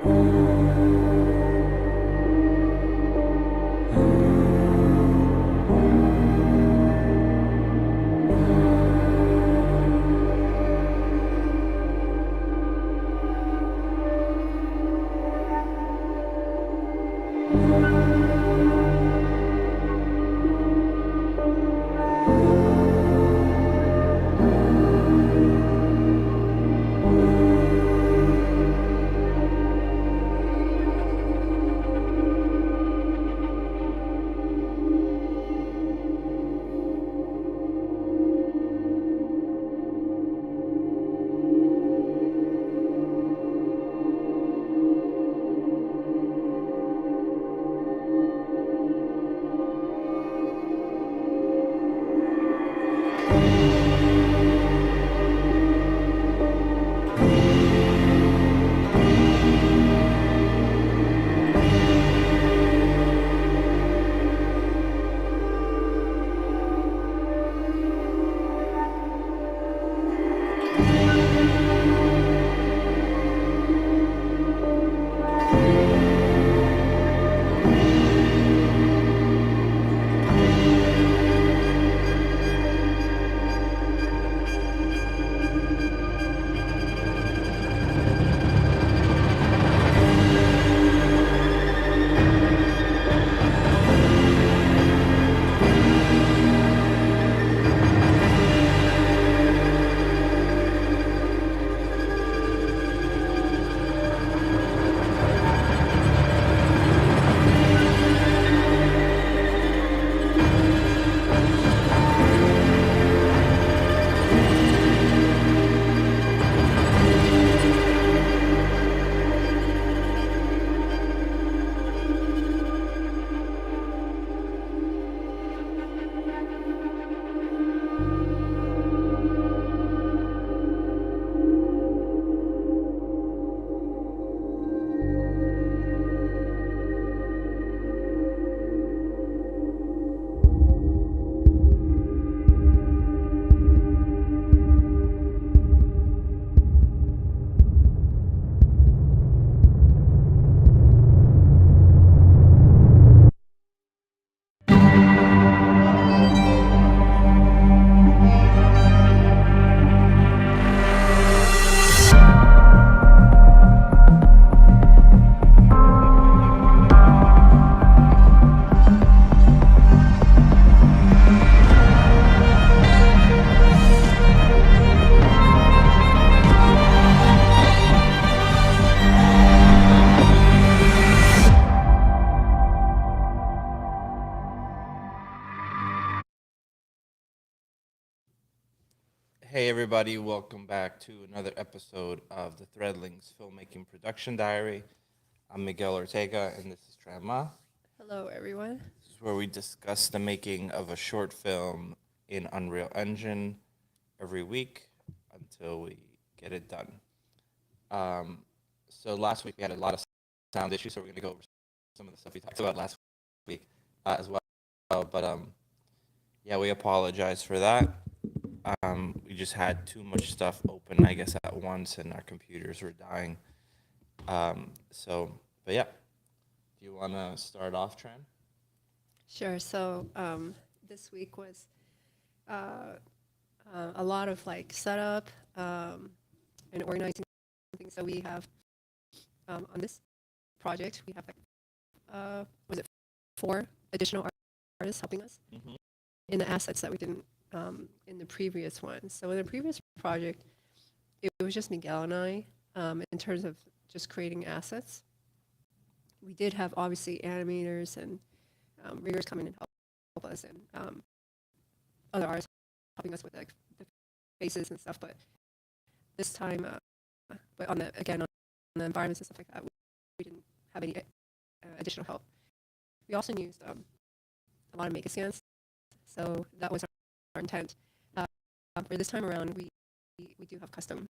Hey everybody, welcome back to another episode of the Threadlings Filmmaking Production Diary. I'm Miguel Ortega and this is Tran. Hello everyone. This is where we discuss the making of a short film in Unreal Engine every week until we get it done. So last week we had a lot of sound issues, so we're going to go over some of the stuff we talked about last week as well. But yeah, we apologize for that. We just had too much stuff open, I guess, at once, and our computers were dying. But yeah, do you want to start off, Tran? Sure. So this week was a lot of like setup and organizing things. So we have on this project we have like was it 4 additional artists helping us in the assets that we didn't in the previous one. So in the previous project, it was just Miguel and I in terms of just creating assets. We did have obviously animators and riggers come in and help us, and other artists helping us with like the faces and stuff. But this time, but on the on the environments and stuff like that, we didn't have any additional help. We also used a lot of make scans, so that was our intent. For this time around, we do have custom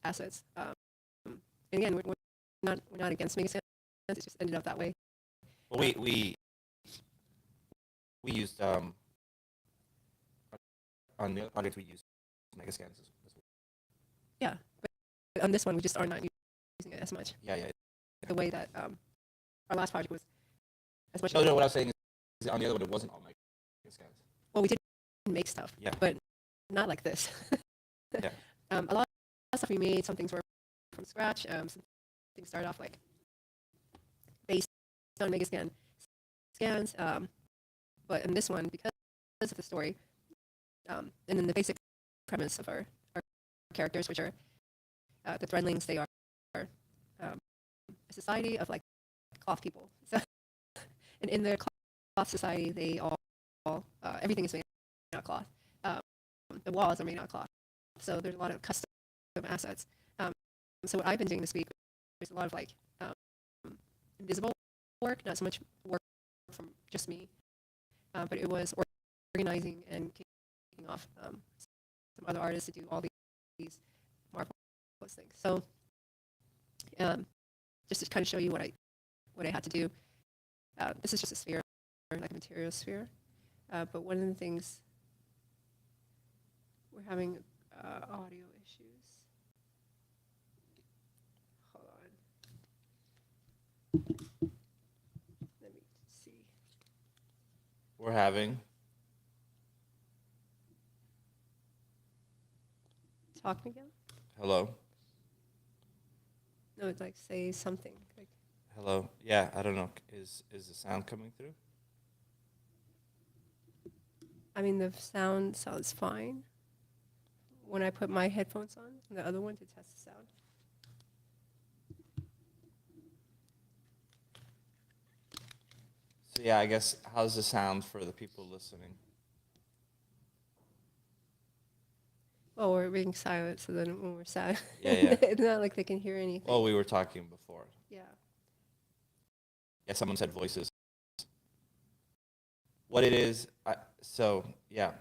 assets. And again, we're not against make scans. It just ended up that way. Well, we used on the other project we used mega scans as well. Yeah, but on this one we just are not using it as much. Yeah, the way that our last project was as much. No, what I was saying is on the other one, it wasn't all Mega scans. Well, we did make stuff, Yeah. but not like this. Yeah. A lot of stuff we made, some things were from scratch. Some things started off like based on Mega scans. But in this one, because of the story, and then the basic premise of our characters, which are the Threadlings, they are a society of like cloth people. So, and in their cloth society, they all everything is made out of cloth. The walls are made out of cloth. So there's a lot of custom assets. So what I've been doing this week is a lot of like invisible work, not so much work from just me, but it was organizing and kicking off some other artists to do all these marvelous things. So just to kind of show you what I had to do. This is just a sphere, like a material sphere. But one of the things, we're having audio issues. Hold on. Let me see. We're having. Talk, Miguel? Hello. No, it's like say something. Like, Hello. Yeah, I don't know. Is the sound coming through? I mean, the sound sounds fine when I put my headphones on, and the other one to test the sound. So yeah, I guess how's the sound for the people listening? Well, we're being silent, so then when we're silent, Yeah. it's not like they can hear anything. Well, we were talking before. Yeah. Yeah, someone said voices. What it is, so yeah.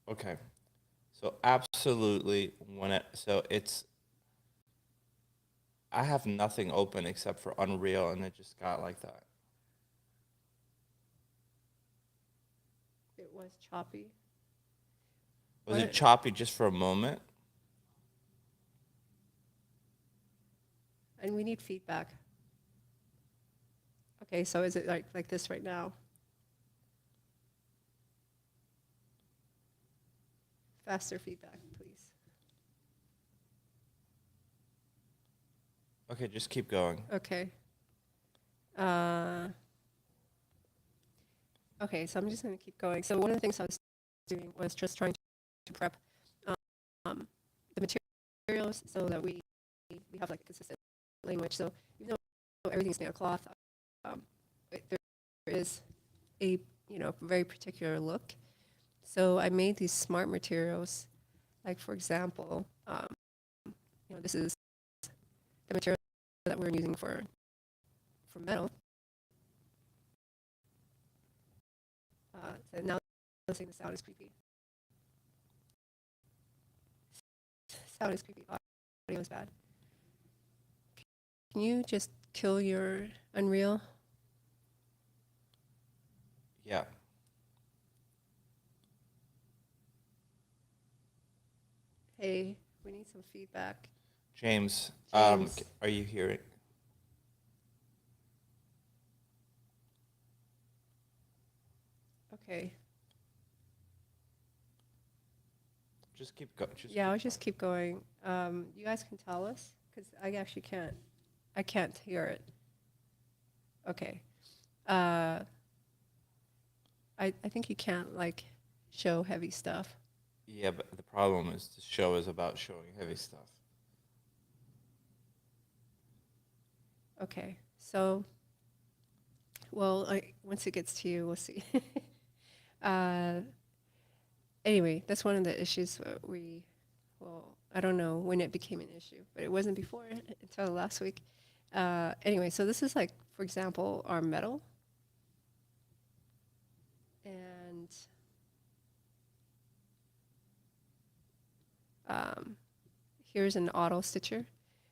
Okay. So absolutely, I have nothing open except for Unreal, and it just got like that. It was choppy. Was it choppy just for a moment? And we need feedback. Okay, so is it like this right now? Faster feedback, please. Okay, just keep going. Okay. Okay, so I'm just going to keep going. So one of the things I was doing was just trying to prep the materials so that we have like a consistent language. So even though everything's made of cloth, there is a very particular look. So I made these smart materials, like for example, this is the material that we're using for metal. So now listening, the sound is creepy. Sound is creepy. Audio is bad. Can you just kill your Unreal? Yeah. Hey, we need some feedback. James. James. Are you hearing? Okay. Just keep going. Yeah, I'll just keep going. You guys can tell us, because I actually can't. I can't hear it. Okay. I think you can't like show heavy stuff. Yeah, but the problem is the show is about showing heavy stuff. Okay. So, well, once it gets to you, we'll see. Anyway, that's one of the issues I don't know when it became an issue, but it wasn't before until last week. Anyway, so this is like, for example, our metal. And here's an auto stitcher.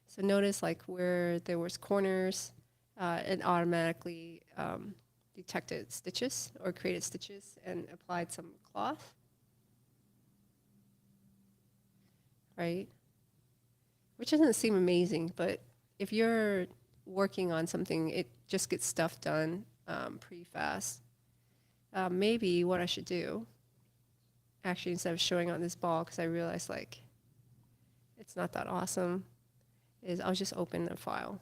So notice like where there was corners, it automatically detected stitches or created stitches and applied some cloth. Right? Which doesn't seem amazing, but if you're working on something, it just gets stuff done pretty fast. Maybe what I should do, actually, instead of showing on this ball, because I realized like it's not that awesome, is I'll just open a file.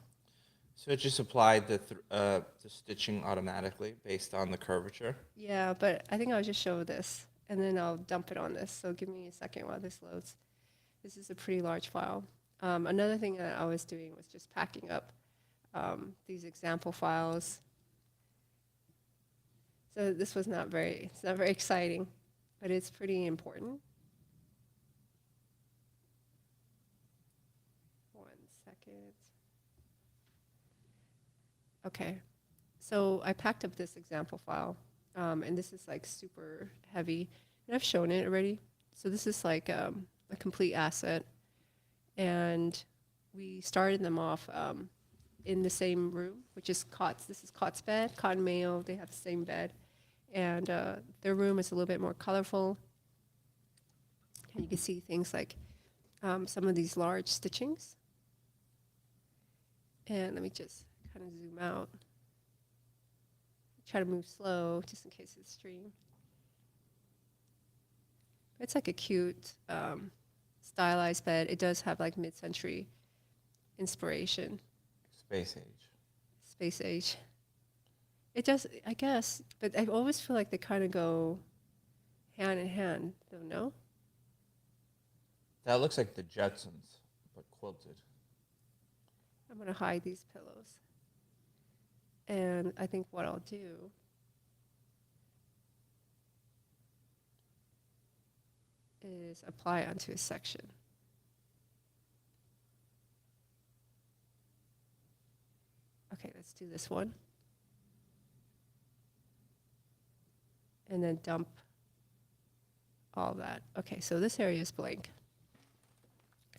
So it just applied the stitching automatically based on the curvature? Yeah, but I think I'll just show this, and then I'll dump it on this. So give me a second while this loads. This is a pretty large file. Another thing that I was doing was just packing up these example files. So this was it's not very exciting, but it's pretty important. One second. Okay, so I packed up this example file, and this is like super heavy, and I've shown it already. So this is like a complete asset, and we started them off in the same room, which is Cott's. This is Cott's bed, Cott and Mayo. They have the same bed, and their room is a little bit more colorful, and you can see things like some of these large stitchings. And let me just kind of zoom out. Try to move slow just in case it's stream. It's like a cute stylized bed. It does have like mid-century inspiration. Space age. Space age. It does, I guess, but I always feel like they kind of go hand in hand, don't know? That looks like the Jetsons, but quilted. I'm going to hide these pillows. And I think what I'll do is apply it onto a section. Okay, let's do this one. And then dump all that. Okay, so this area is blank.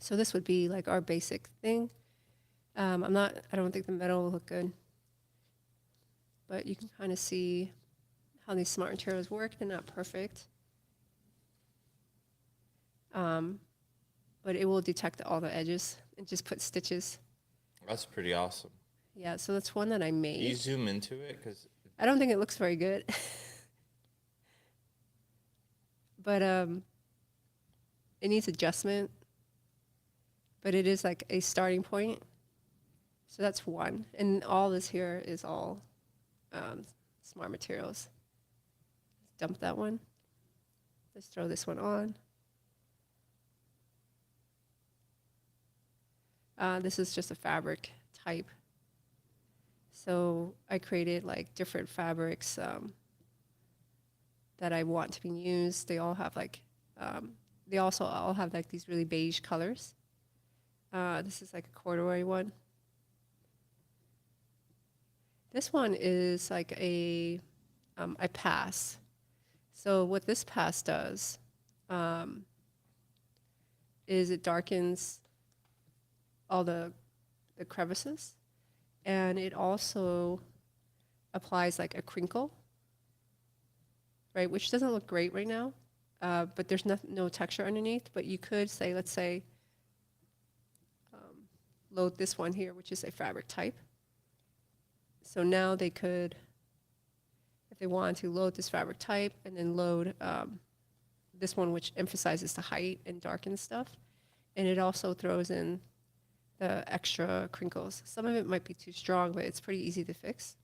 So this would be like our basic thing. I don't think the metal will look good. But you can kind of see how these smart materials work. They're not perfect. But it will detect all the edges and just put stitches. That's pretty awesome. Yeah, so that's one that I made. Can you zoom into it? 'Cause I don't think it looks very good. But it needs adjustment. But it is like a starting point. So that's one. And all this here is all smart materials. Dump that one. Let's throw this one on. This is just a fabric type. So I created like different fabrics that I want to be used. They all have like, they also all have like these really beige colors. This is like a corduroy one. This one is like a pass. So what this pass does is it darkens all the crevices, and it also applies like a crinkle, right? Which doesn't look great right now, but there's no texture underneath. But you could say, let's say, load this one here, which is a fabric type. So now they could, if they wanted to, load this fabric type and then load this one, which emphasizes the height and darkens stuff. And it also throws in the extra crinkles. Some of it might be too strong, but it's pretty easy to fix.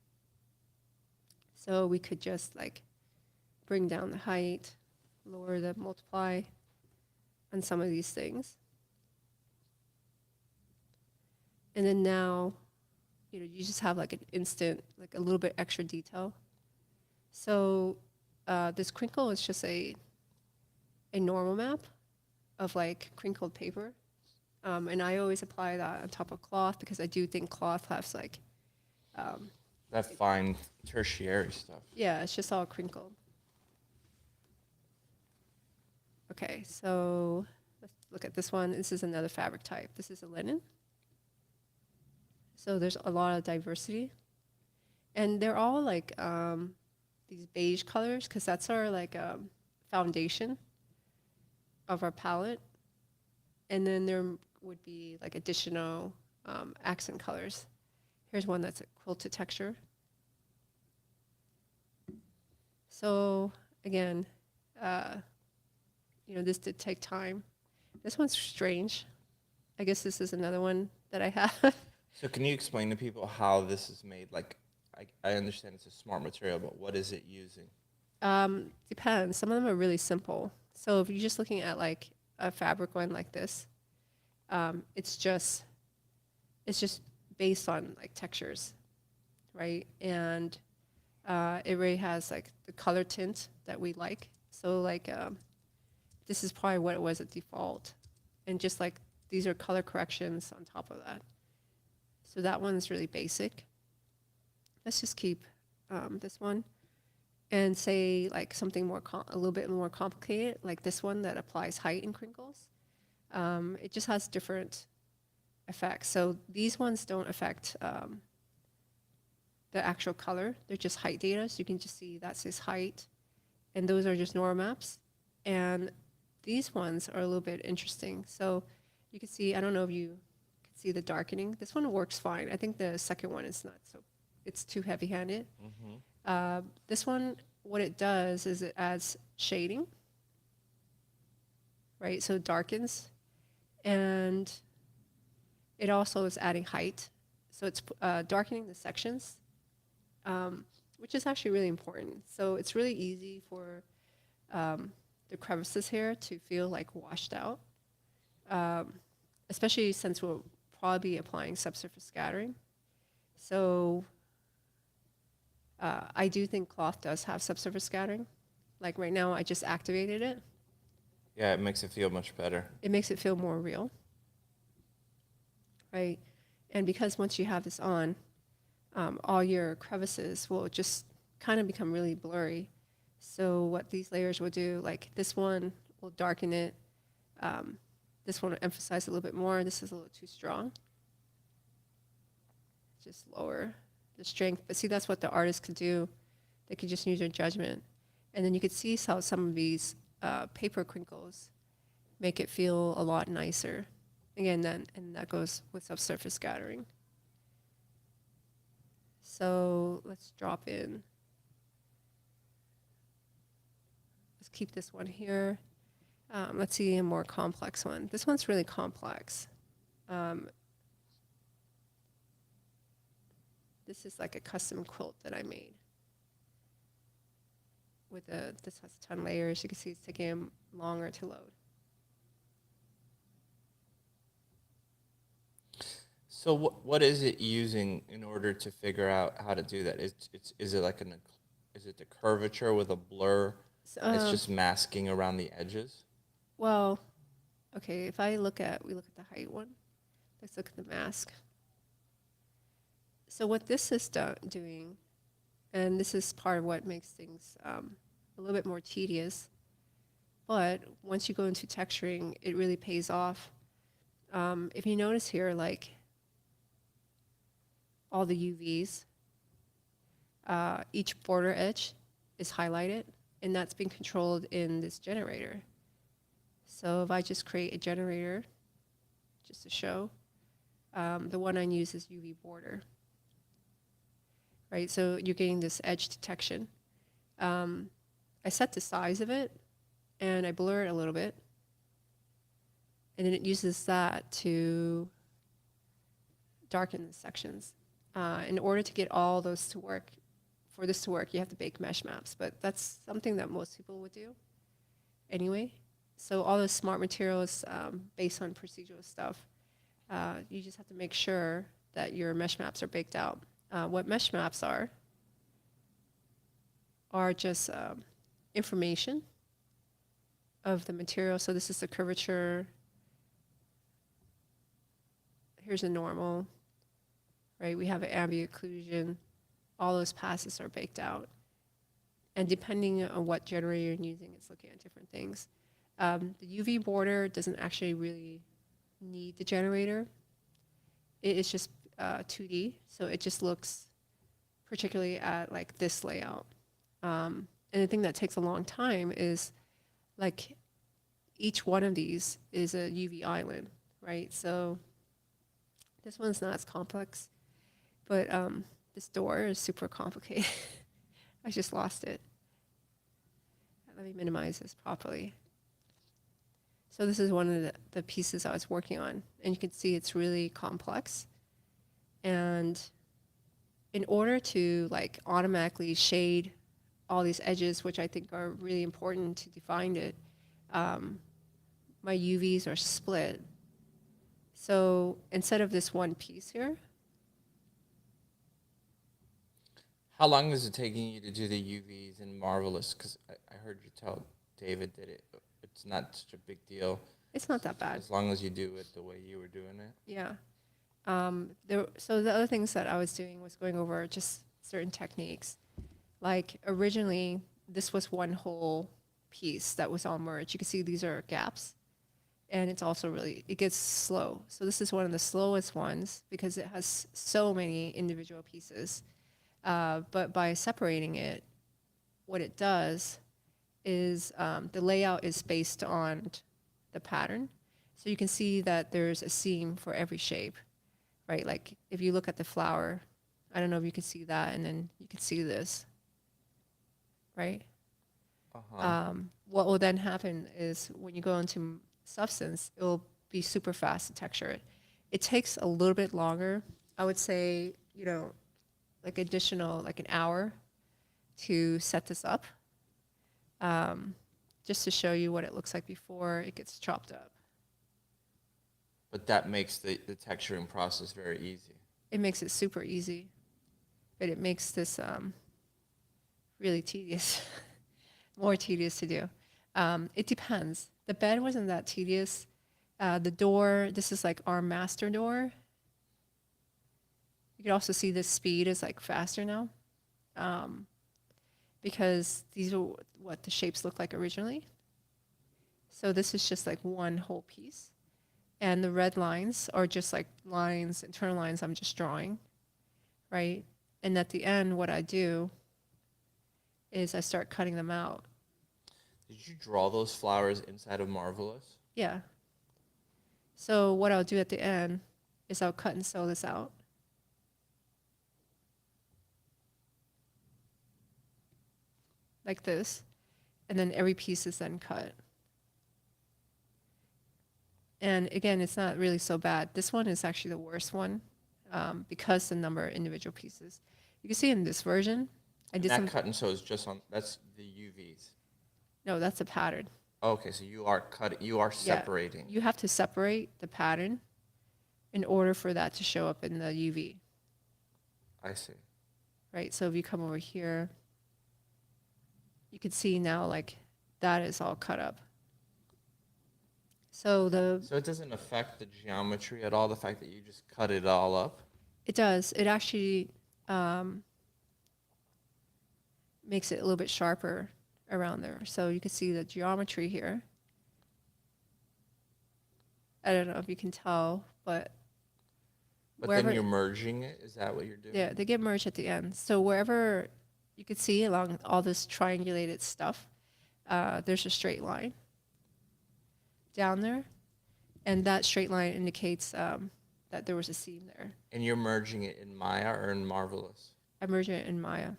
So we could just like bring down the height, lower the multiply on some of these things. And then now, you just have like an instant, like a little bit extra detail. So this crinkle is just a normal map of like crinkled paper. And I always apply that on top of cloth because I do think cloth has like... that fine tertiary stuff. Yeah, it's just all crinkled. Okay, so let's look at this one. This is another fabric type. This is a linen. So there's a lot of diversity. And they're all like these beige colors because that's our like foundation of our palette. And then there would be like additional accent colors. Here's one that's a quilted texture. So again, this did take time. This one's strange. I guess this is another one that I have. So can you explain to people how this is made? Like, I understand it's a smart material, but what is it using? Depends. Some of them are really simple. So if you're just looking at like a fabric one like this, it's just based on like textures, right? And it really has like the color tint that we like. So like this is probably what it was at default, and just like these are color corrections on top of that. So that one's really basic. Let's just keep this one and say like something more a little bit more complicated, like this one that applies height and crinkles. It just has different effects. So these ones don't affect the actual color. They're just height data. So you can just see that says height, and those are just normal maps. And these ones are a little bit interesting. So you can see, I don't know if you can see the darkening. This one works fine. I think the second one is not so, it's too heavy handed. This one, what it does is it adds shading, right? So it darkens, and it also is adding height. So it's darkening the sections, which is actually really important. So it's really easy for the crevices here to feel like washed out, especially since we'll probably be applying subsurface scattering. So I do think cloth does have subsurface scattering. Like right now, I just activated it. Yeah, it makes it feel much better. It makes it feel more real, right? And because once you have this on, all your crevices will just kind of become really blurry. So what these layers will do, like this one will darken it. This one will emphasize a little bit more. This is a little too strong. Just lower the strength. But see, that's what the artist could do. They could just use their judgment. And then you could see how some of these paper crinkles make it feel a lot nicer. Again, and that goes with subsurface scattering. So let's drop in. Let's keep this one here. Let's see a more complex one. This one's really complex. This is like a custom quilt that I made. This has a ton of layers. You can see it's taking them longer to load. So what is it using in order to figure out how to do that? Is it like is it the curvature with a blur? It's just masking around the edges. Well, okay. If we look at the height one. Let's look at the mask. So what this is doing, and this is part of what makes things a little bit more tedious, but once you go into texturing, it really pays off. If you notice here, like all the UVs, each border edge is highlighted, and that's being controlled in this generator. So if I just create a generator, just to show, the one I use is UV border. Right, so you're getting this edge detection. I set the size of it, and I blur it a little bit, and then it uses that to darken the sections. In order to get all those to work, for this to work, you have to bake mesh maps, but that's something that most people would do anyway. So all the smart materials based on procedural stuff, you just have to make sure that your mesh maps are baked out. What mesh maps are just information of the material. So this is the curvature. Here's a normal, right? We have an ambient occlusion. All those passes are baked out. And depending on what generator you're using, it's looking at different things. The UV border doesn't actually really need the generator. It is just 2D, so it just looks particularly at like this layout. And the thing that takes a long time is like each one of these is a UV island, right? So this one's not as complex. But this door is super complicated. I just lost it. Let me minimize this properly. So this is one of the pieces I was working on. And you can see it's really complex. And in order to like automatically shade all these edges, which I think are really important to define it, my UVs are split. So instead of this one piece here, How long is it taking you to do the UVs in Marvelous? Because I heard you tell David that it's not such a big deal. it's not that bad. As long as you do it the way you were doing it. Yeah. So the other things that I was doing was going over just certain techniques. Like originally, this was one whole piece that was all merged. You can see these are gaps. And it's also really, it gets slow. So this is one of the slowest ones because it has so many individual pieces. But by separating it, what it does is the layout is based on the pattern. So you can see that there's a seam for every shape, right? Like if you look at the flower, I don't know if you can see that, and then you can see this, right? What will then happen is when you go into substance, it will be super fast to texture it. It takes a little bit longer. I would say, like additional, like an hour to set this up, just to show you what it looks like before it gets chopped up. But that makes the texturing process very easy. It makes it super easy, but it makes this really tedious, more tedious to do. It depends. The bed wasn't that tedious. The door, this is like our master door. You can also see the speed is like faster now, because these are what the shapes look like originally. So this is just like one whole piece. And the red lines are just like lines, internal lines I'm just drawing, right? And at the end, what I do is I start cutting them out. Did you draw those flowers inside of Marvelous? Yeah. So what I'll do at the end is I'll cut and sew this out. Like this. And then every piece is then cut. And again, it's not really so bad. This one is actually the worst one, because the number of individual pieces. You can see in this version, I did some. That cut and sew is just on, that's the UVs. No, that's a pattern. Okay, so you are separating. Yeah, you have to separate the pattern in order for that to show up in the UV. I see. Right, so if you come over here, you can see now like that is all cut up. So it doesn't affect the geometry at all, the fact that you just cut it all up? It does. It actually makes it a little bit sharper around there. So you can see the geometry here. I don't know if you can tell, but then you're merging it? Is that what you're doing? Yeah, they get merged at the end. So wherever you can see along all this triangulated stuff, there's a straight line down there. And that straight line indicates that there was a seam there. And you're merging it in Maya or in Marvelous? I merge it in Maya.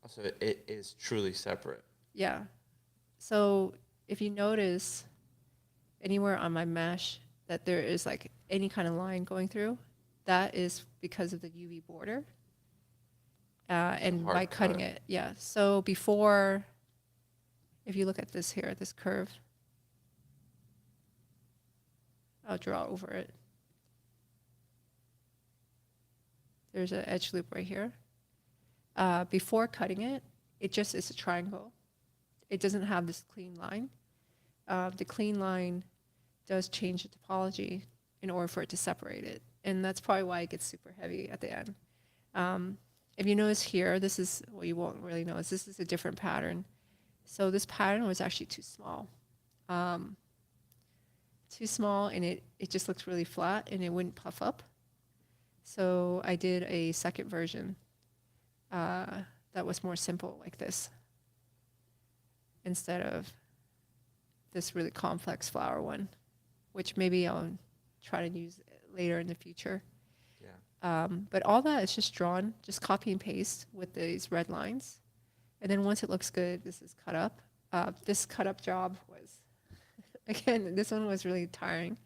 So it is truly separate. Yeah. So if you notice anywhere on my mesh that there is like any kind of line going through, that is because of the UV border. And by cutting it, yeah. So before, if you look at this here, this curve, I'll draw over it. There's an edge loop right here. Before cutting it, it just is a triangle. It doesn't have this clean line. The clean line does change the topology in order for it to separate it. And that's probably why it gets super heavy at the end. If you notice here, this is what you won't really notice. This is a different pattern. So this pattern was actually too small. Too small, and it just looked really flat, and it wouldn't puff up. So I did a second version that was more simple, like this, instead of this really complex flower one, which maybe I'll try to use later in the future. Yeah. But all that is just drawn, just copy and paste with these red lines. And then once it looks good, this is cut up. This cut up job was, again, this one was really tiring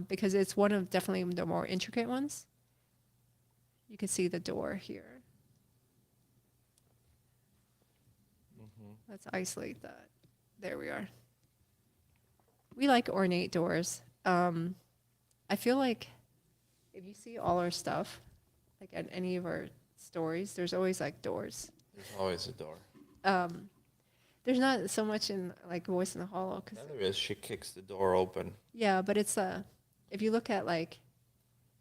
because it's one of definitely the more intricate ones. You can see the door here. Let's isolate that. There we are. We like ornate doors. I feel like if you see all our stuff, like at any of our stories, there's always like doors. There's always a door. There's not so much in like Voice in the Hollow. Yeah, there is. She kicks the door open. Yeah, but it's if you look at like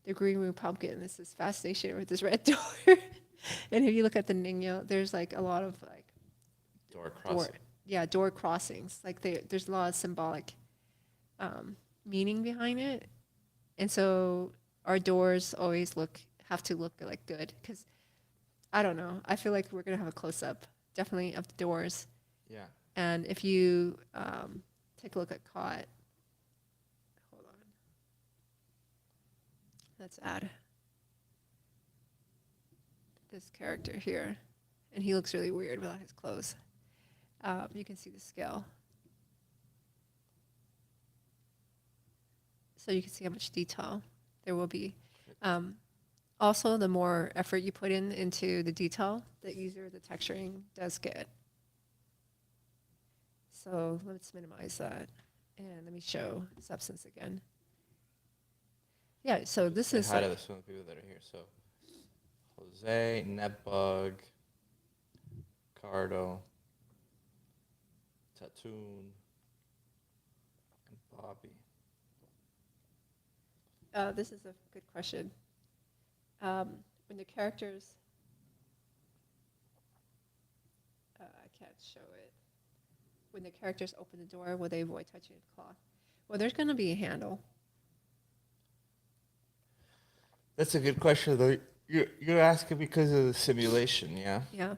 the Green Room Pumpkin, this is fascination with this red door. And if you look at the Nino, there's like a lot of like Door crossing. door crossings. Like there's a lot of symbolic meaning behind it. And so our doors always have to look like good because I don't know. I feel like we're gonna have a close up, definitely of the doors. Yeah. And if you take a look at Caught, hold on. Let's add this character here, and he looks really weird without his clothes. You can see the scale. So you can see how much detail there will be. Also, the more effort you put into the detail, the easier the texturing does get. So let's minimize that. And let me show substance again. Yeah, so this is Hi to some of the people that are here. So Jose, Netbug, Cardo, Tatoon, and Bobby. this is a good question. When the characters, I can't show it. When the characters open the door, will they avoid touching the cloth? Well, there's going to be a handle. That's a good question, though. You're asking because of the simulation, yeah? Yeah.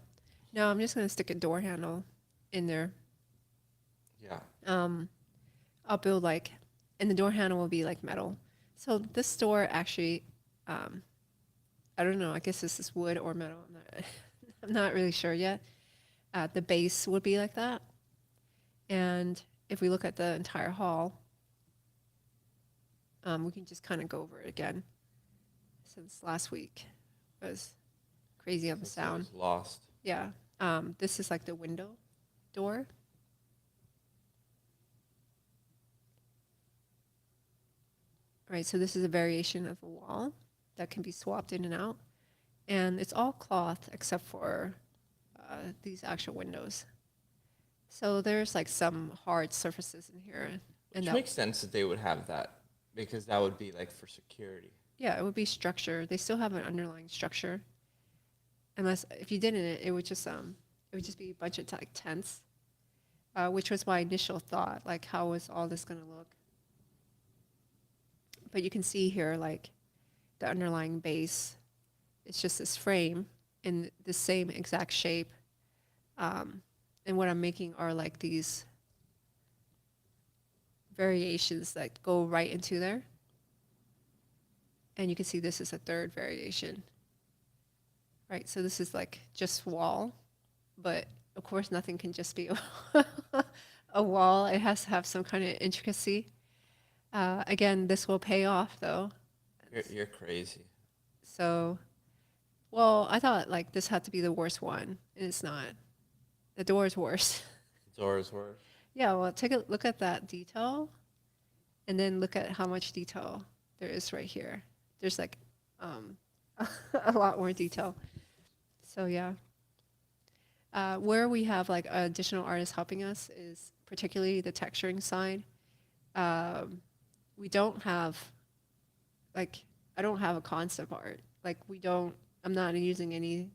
No, I'm just going to stick a door handle in there. Yeah. I'll build and the door handle will be like metal. So this door actually, I don't know. I guess this is wood or metal. I'm not really sure yet. The base would be like that. And if we look at the entire hall, we can just kind of go over it again. Since last week was crazy on the sound. Lost. Yeah. This is like the window door. All right, so this is a variation of a wall that can be swapped in and out. And it's all cloth except for these actual windows. So there's like some hard surfaces in here. Which makes sense that they would have that because that would be like for security. Yeah, it would be structure. They still have an underlying structure. Unless if you didn't, it would just be a bunch of like tents, which was my initial thought. Like, how was all this going to look? But you can see here, like, the underlying base. It's just this frame in the same exact shape. And what I'm making are like these variations that go right into there. And you can see this is a third variation. Right, so this is like just wall, but of course nothing can just be a wall. It has to have some kind of intricacy. Again, this will pay off though. You're crazy. So, well, I thought like this had to be the worst one, and it's not. The door is worse. The door is worse. Yeah, well, take a look at that detail, and then look at how much detail there is right here. There's like a lot more detail. So yeah. Where we have like additional artists helping us is particularly the texturing side. We don't have like, I don't have a concept art. Like I'm not using any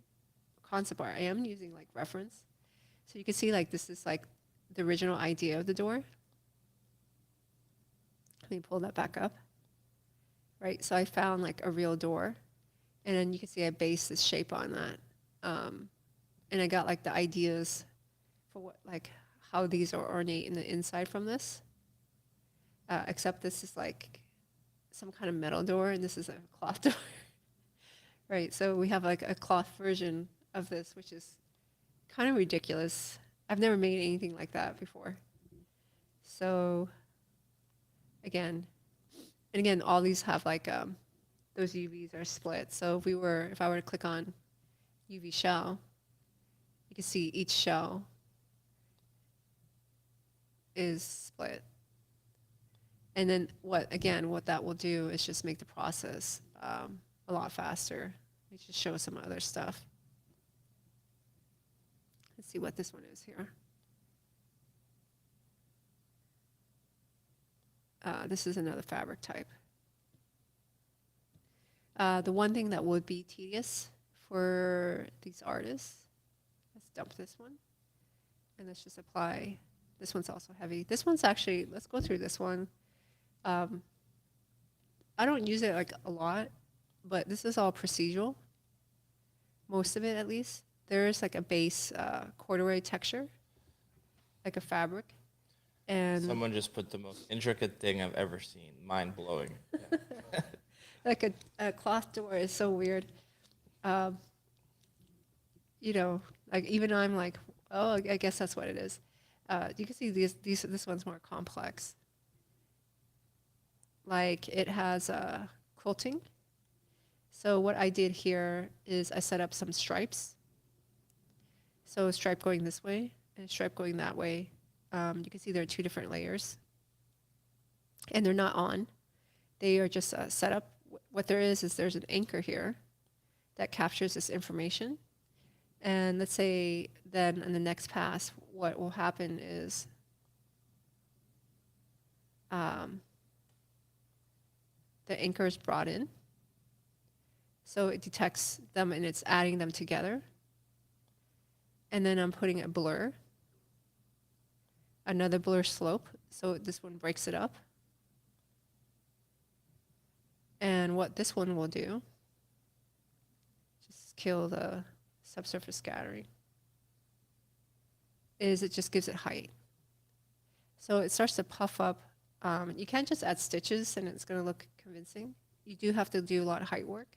concept art. I am using like reference. So you can see like this is like the original idea of the door. Let me pull that back up. Right, so I found like a real door, and then you can see I based this shape on that. And I got like the ideas for what, like how these are ornate in the inside from this. Except this is like some kind of metal door, and this is a cloth door. Right. So we have like a cloth version of this, which is kind of ridiculous. I've never made anything like that before. So again, and again, all these have like those UVs are split. So if I were to click on UV shell, you can see each shell is split. And then what that will do is just make the process a lot faster. Let me just show some other stuff. Let's see what this one is here. This is another fabric type. The one thing that would be tedious for these artists, let's dump this one. And let's just apply, this one's also heavy. This one's actually, let's go through this one. I don't use it like a lot, but this is all procedural. Most of it, at least. There's like a base corduroy texture, like a fabric. And Someone just put the most intricate thing I've ever seen. Mind blowing. Yeah. like a cloth door is so weird. You know, like even I'm like, oh, I guess that's what it is. You can see this one's more complex. Like it has quilting. So what I did here is I set up some stripes. So a stripe going this way and a stripe going that way. You can see there are two different layers. And they're not on. They are just set up. What there is there's an anchor here that captures this information. And let's say then in the next pass, what will happen is the anchor is brought in. So it detects them and it's adding them together. And then I'm putting a blur, another blur slope. So this one breaks it up. And what this one will do, just kill the subsurface scattering, is it just gives it height. So it starts to puff up. You can't just add stitches and it's going to look convincing. You do have to do a lot of height work.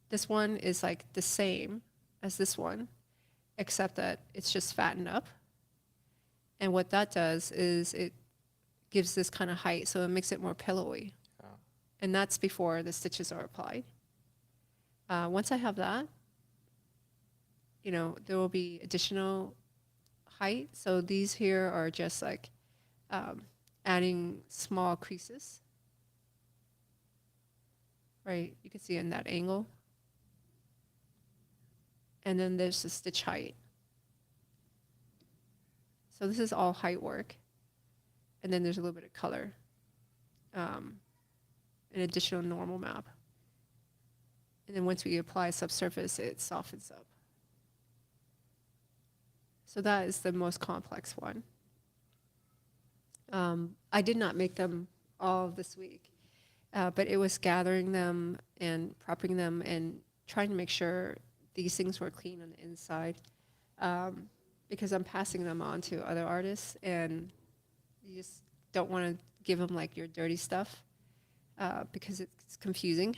This one is like the same as this one, except that it's just fattened up. And what that does is it gives this kind of height, so it makes it more pillowy. Oh. And that's before the stitches are applied. Once I have that, you know, there will be additional height. So these here are just like adding small creases. Right, you can see in that angle. And then there's the stitch height. So this is all height work. And then there's a little bit of color. An additional normal map. And then once we apply subsurface, it softens up. So that is the most complex one. I did not make them all this week, but it was gathering them and prepping them and trying to make sure these things were clean on the inside, because I'm passing them on to other artists, and you just don't want to give them like your dirty stuff, because it's confusing,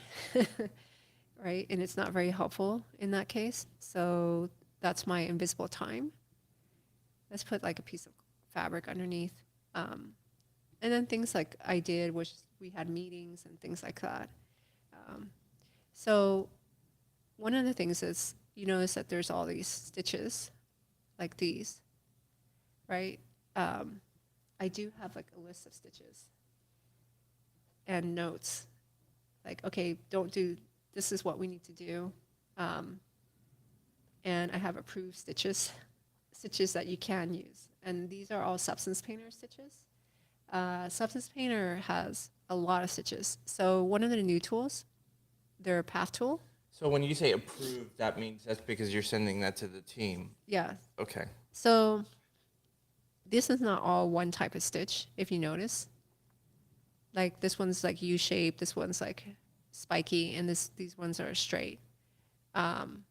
right? And it's not very helpful in that case. So that's my invisible time. Let's put like a piece of fabric underneath. And then things like I did, which we had meetings and things like that. So one of the things is, you notice that there's all these stitches like these, right? I do have like a list of stitches and notes like, okay, don't do, this is what we need to do. And I have approved stitches that you can use. And these are all Substance Painter stitches. Substance Painter has a lot of stitches. So one of the new tools, their path tool. So when you say approved, that means that's because you're sending that to the team. Yeah. Okay. So this is not all one type of stitch, if you notice. Like this one's like U-shaped, this one's like spiky, and these ones are straight. And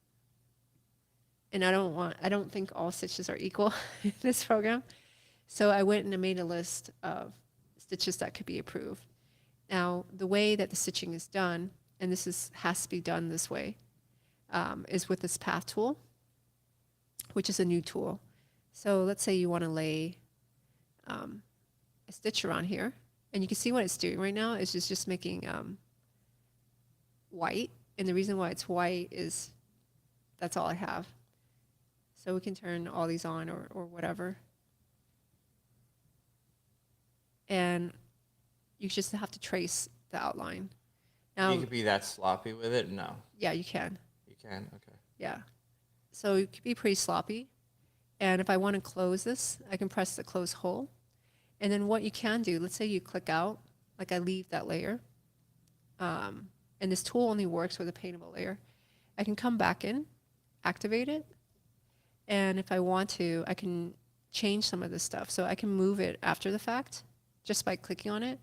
I don't think all stitches are equal in this program. So I went and I made a list of stitches that could be approved. Now, the way that the stitching is done, and has to be done this way, is with this path tool, which is a new tool. So let's say you want to lay a stitch around here, and you can see what it's doing right now is just making white. And the reason why it's white is that's all I have. So we can turn all these on or whatever. And you just have to trace the outline. Now, You could be that sloppy with it? No. yeah, you can. You can? Okay. Yeah. So it could be pretty sloppy. And if I want to close this, I can press the close hole. And then what you can do, let's say you click out, like I leave that layer. And this tool only works with a paintable layer. I can come back in, activate it. And if I want to, I can change some of this stuff. So I can move it after the fact just by clicking on it.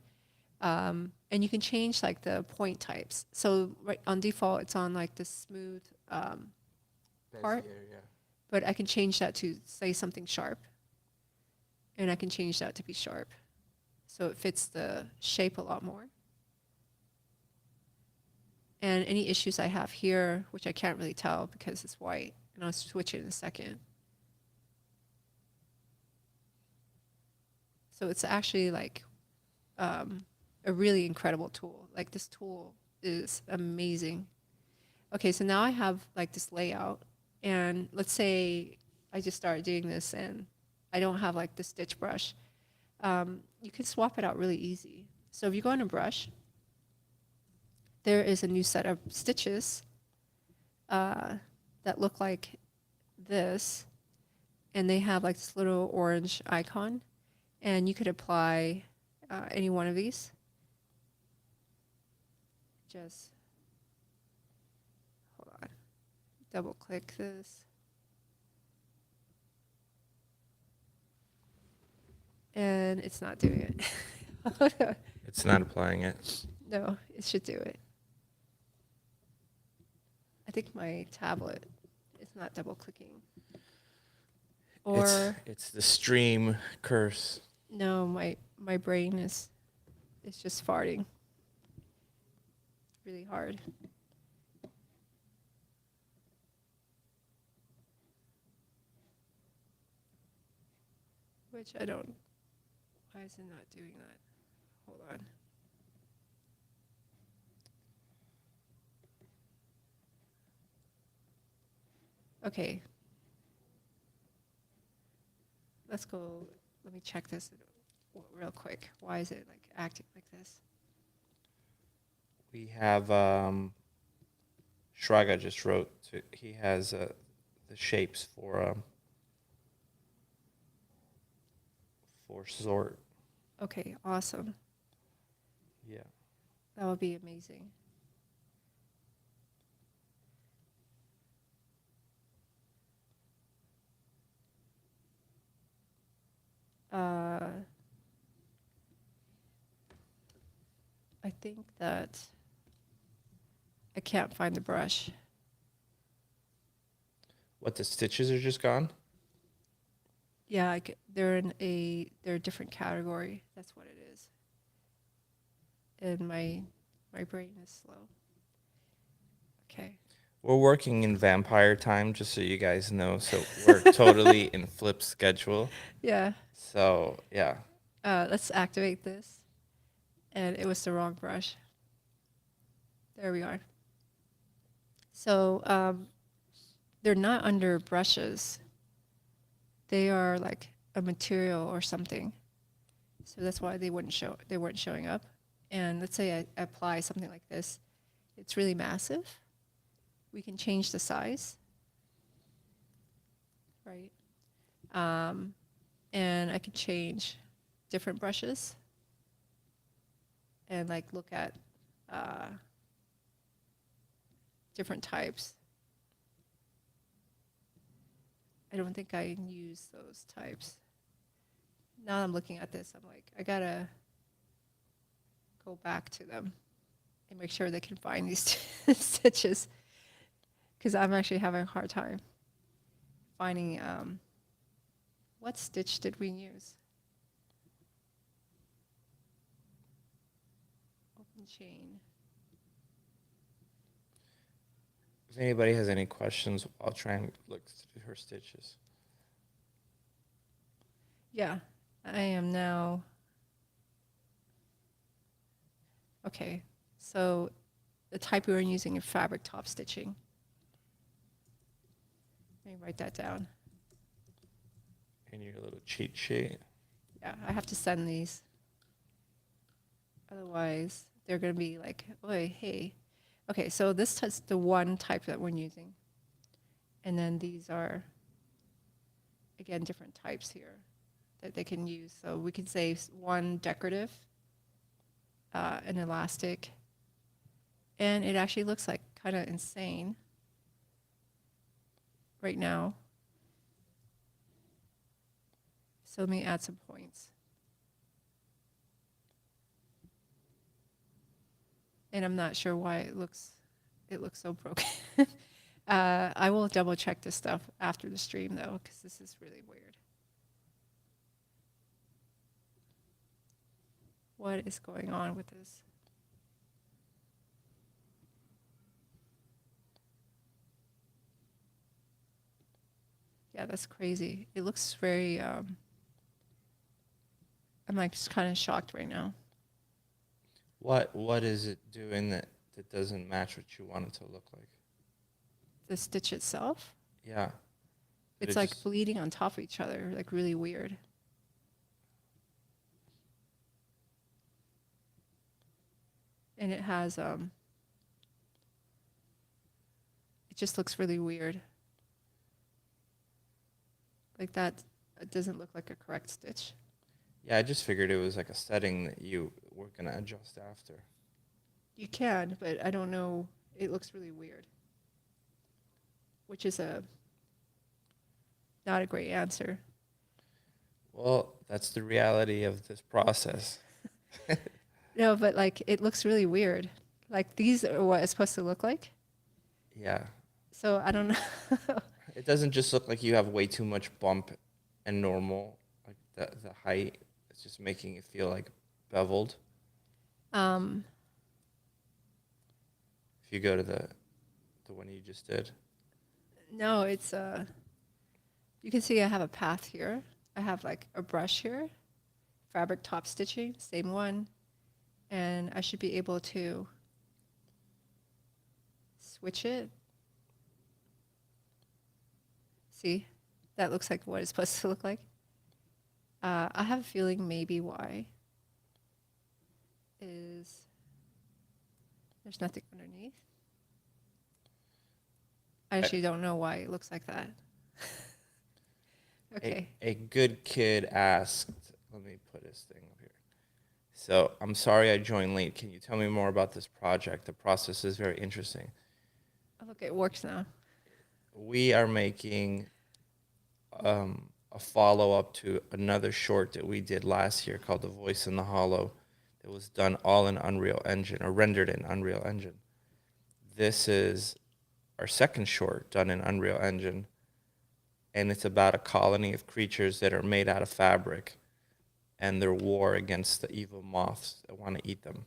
And you can change like the point types. So right on default, it's on like the smooth part. Here, yeah. But I can change that to say something sharp. And I can change that to be sharp. So it fits the shape a lot more. And any issues I have here, which I can't really tell because it's white, and I'll switch it in a second. So it's actually like a really incredible tool. Like this tool is amazing. Okay, so now I have like this layout, and let's say I just started doing this and I don't have like the stitch brush. You can swap it out really easy. So if you go in a brush, there is a new set of stitches that look like this, and they have like this little orange icon, and you could apply any one of these. Just hold on, double click this. And it's not doing it. It's not applying it. No, it should do it. I think my tablet is not double clicking. Or it's the stream curse. no, my brain is just farting really hard. Which I don't. Why is it not doing that? Hold on. Okay. Let's go. Let me check this real quick. Why is it like acting like this? We have Shraga just wrote. He has the shapes for sort. Okay, awesome. Yeah. That would be amazing. I think that I can't find the brush. What, the stitches are just gone? Yeah, they're a different category. That's what it is. And my brain is slow. Okay. We're working in vampire time, just so you guys know. So we're totally in flip schedule. Yeah. So yeah. Let's activate this. And it was the wrong brush. There we are. So they're not under brushes. They are like a material or something. So that's why they weren't showing up. And let's say I apply something like this. It's really massive. We can change the size. Right. And I can change different brushes. And like look at different types. I don't think I use those types. Now I'm looking at this, I'm like, I gotta go back to them and make sure they can find these stitches, because I'm actually having a hard time finding what stitch did we use? Open chain. If anybody has any questions, I'll try and look through her stitches. Yeah, I am now. Okay, so the type we were using is fabric top stitching. Let me write that down. In your little cheat sheet. Yeah, I have to send these. Otherwise, they're going to be like, "Oi, hey." Okay, so this is the one type that we're using. And then these are, again, different types here that they can use. So we could say one decorative, an elastic, and it actually looks like kind of insane right now. So let me add some points. And I'm not sure why it looks so broken. I will double check this stuff after the stream though, because this is really weird. What is going on with this? Yeah, that's crazy. It looks very, I'm like just kind of shocked right now. What is it doing that doesn't match what you want it to look like? The stitch itself, Yeah. it's like bleeding on top of each other, like really weird. And it has, it just looks really weird. Like that, it doesn't look like a correct stitch. Yeah, I just figured it was like a setting that you were gonna adjust after. You can, but I don't know. It looks really weird, which is not a great answer. Well, that's the reality of this process. No, but like it looks really weird. Like these are what it's supposed to look like. Yeah. So I don't know. It doesn't just look like you have way too much bump and normal, like the height. It's just making it feel like beveled. If you go to the one you just did. No, it's you can see I have a path here. I have like a brush here, fabric top stitching, same one, and I should be able to switch it. See, that looks like what it's supposed to look like. I have a feeling maybe why is there's nothing underneath. I actually don't know why it looks like that. Okay. A good kid asked, let me put his thing up here. So I'm sorry I joined late. Can you tell me more about this project? The process is very interesting. Oh, look, it works now. We are making a follow-up to another short that we did last year called The Voice in the Hollow. It was done all in Unreal Engine, or rendered in Unreal Engine. This is our second short done in Unreal Engine, and it's about a colony of creatures that are made out of fabric and their war against the evil moths that want to eat them.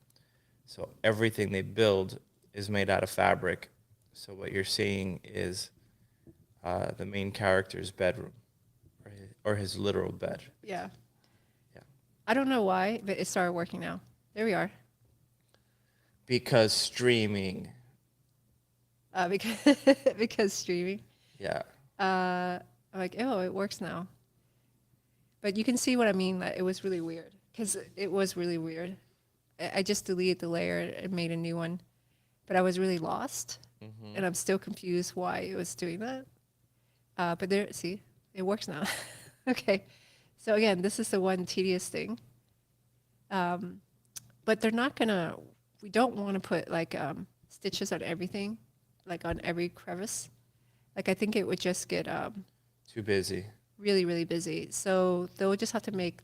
So everything they build is made out of fabric. So what you're seeing is the main character's bedroom, or his literal bed. Yeah. Yeah. I don't know why, but it started working now. There we are. Because streaming. Because streaming. Yeah. I'm like, oh, it works now. But you can see what I mean. That it was really weird because it was really weird. I just deleted the layer and made a new one, but I was really lost, and I'm still confused why it was doing that. But there, see, it works now. Okay, so again, this is the one tedious thing. But they're not gonna. We don't want to put like stitches on everything, like on every crevice. Like I think it would just get Too busy. really, really busy. So they'll just have to make,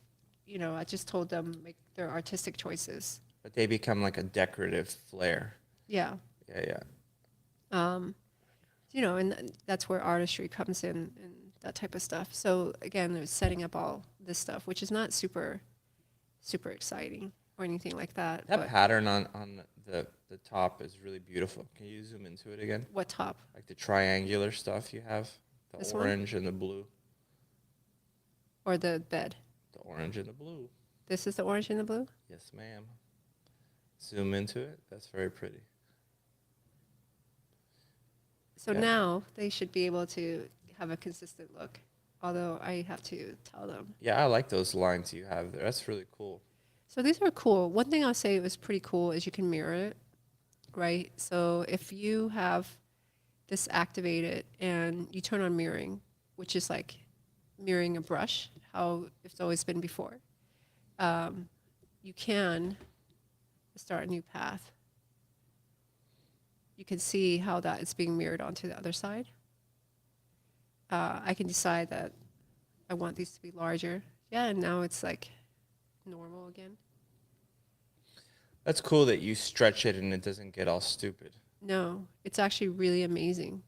I just told them make their artistic choices. But they become like a decorative flair. Yeah. Yeah, yeah. And that's where artistry comes in and that type of stuff. So again, they're setting up all this stuff, which is not super, super exciting or anything like that. That but pattern on the top is really beautiful. Can you zoom into it again? What top? Like the triangular stuff you have, the This one? orange and the blue. Or the bed? The orange and the blue. This is the orange and the blue? Yes, ma'am. Zoom into it. That's very pretty. So Yeah. now they should be able to have a consistent look, although I have to tell them. Yeah, I like those lines you have there. That's really cool. So these are cool. One thing I'll say was pretty cool is you can mirror it, right? So if you have this activated and you turn on mirroring, which is like mirroring a brush, how it's always been before, you can start a new path. You can see how that is being mirrored onto the other side. I can decide that I want these to be larger. Yeah, and now it's like normal again. That's cool that you stretch it and it doesn't get all stupid. No, it's actually really amazing.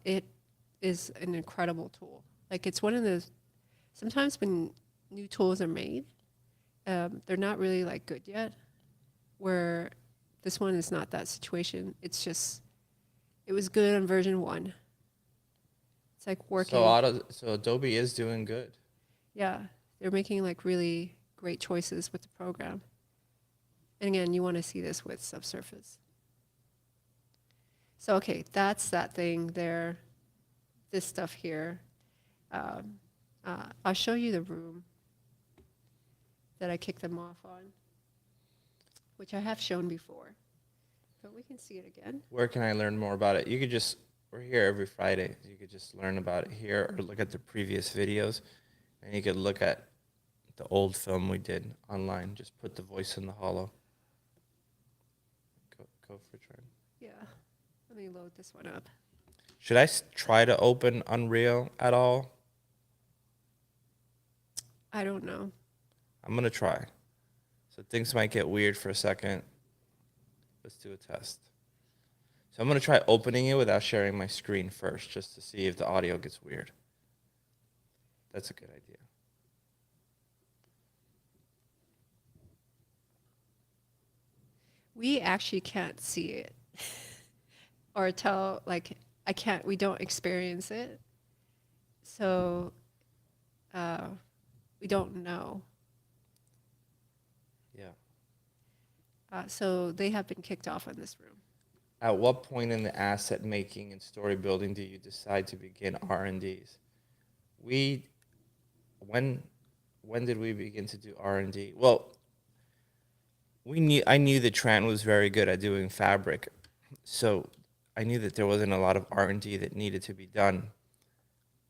It is an incredible tool. Like it's one of those, sometimes when new tools are made, they're not really like good yet, where this one is not that situation. It's just, it was good on version 1. It's like working. So Adobe is doing good. Yeah, they're making like really great choices with the program. And again, you want to see this with subsurface. So, okay, that's that thing there. This stuff here. I'll show you the room that I kicked them off on, which I have shown before, but we can see it again. Where can I learn more about it? You could just, we're here every Friday. You could just learn about it here or look at the previous videos. And you could look at the old film we did online. Just put the voice in the hollow. Go for a try. Yeah, let me load this one up. Should I try to open Unreal at all? I don't know. I'm going to try. So things might get weird for a second. Let's do a test. So I'm going to try opening it without sharing my screen first, just to see if the audio gets weird. That's a good idea. We actually can't see it or tell, like, we don't experience it. So we don't know. Yeah. So they have been kicked off on this room. At what point in the asset making and story building do you decide to begin R&Ds? When did we begin to do R&D? Well, I knew that Tran was very good at doing fabric, so I knew that there wasn't a lot of R&D that needed to be done.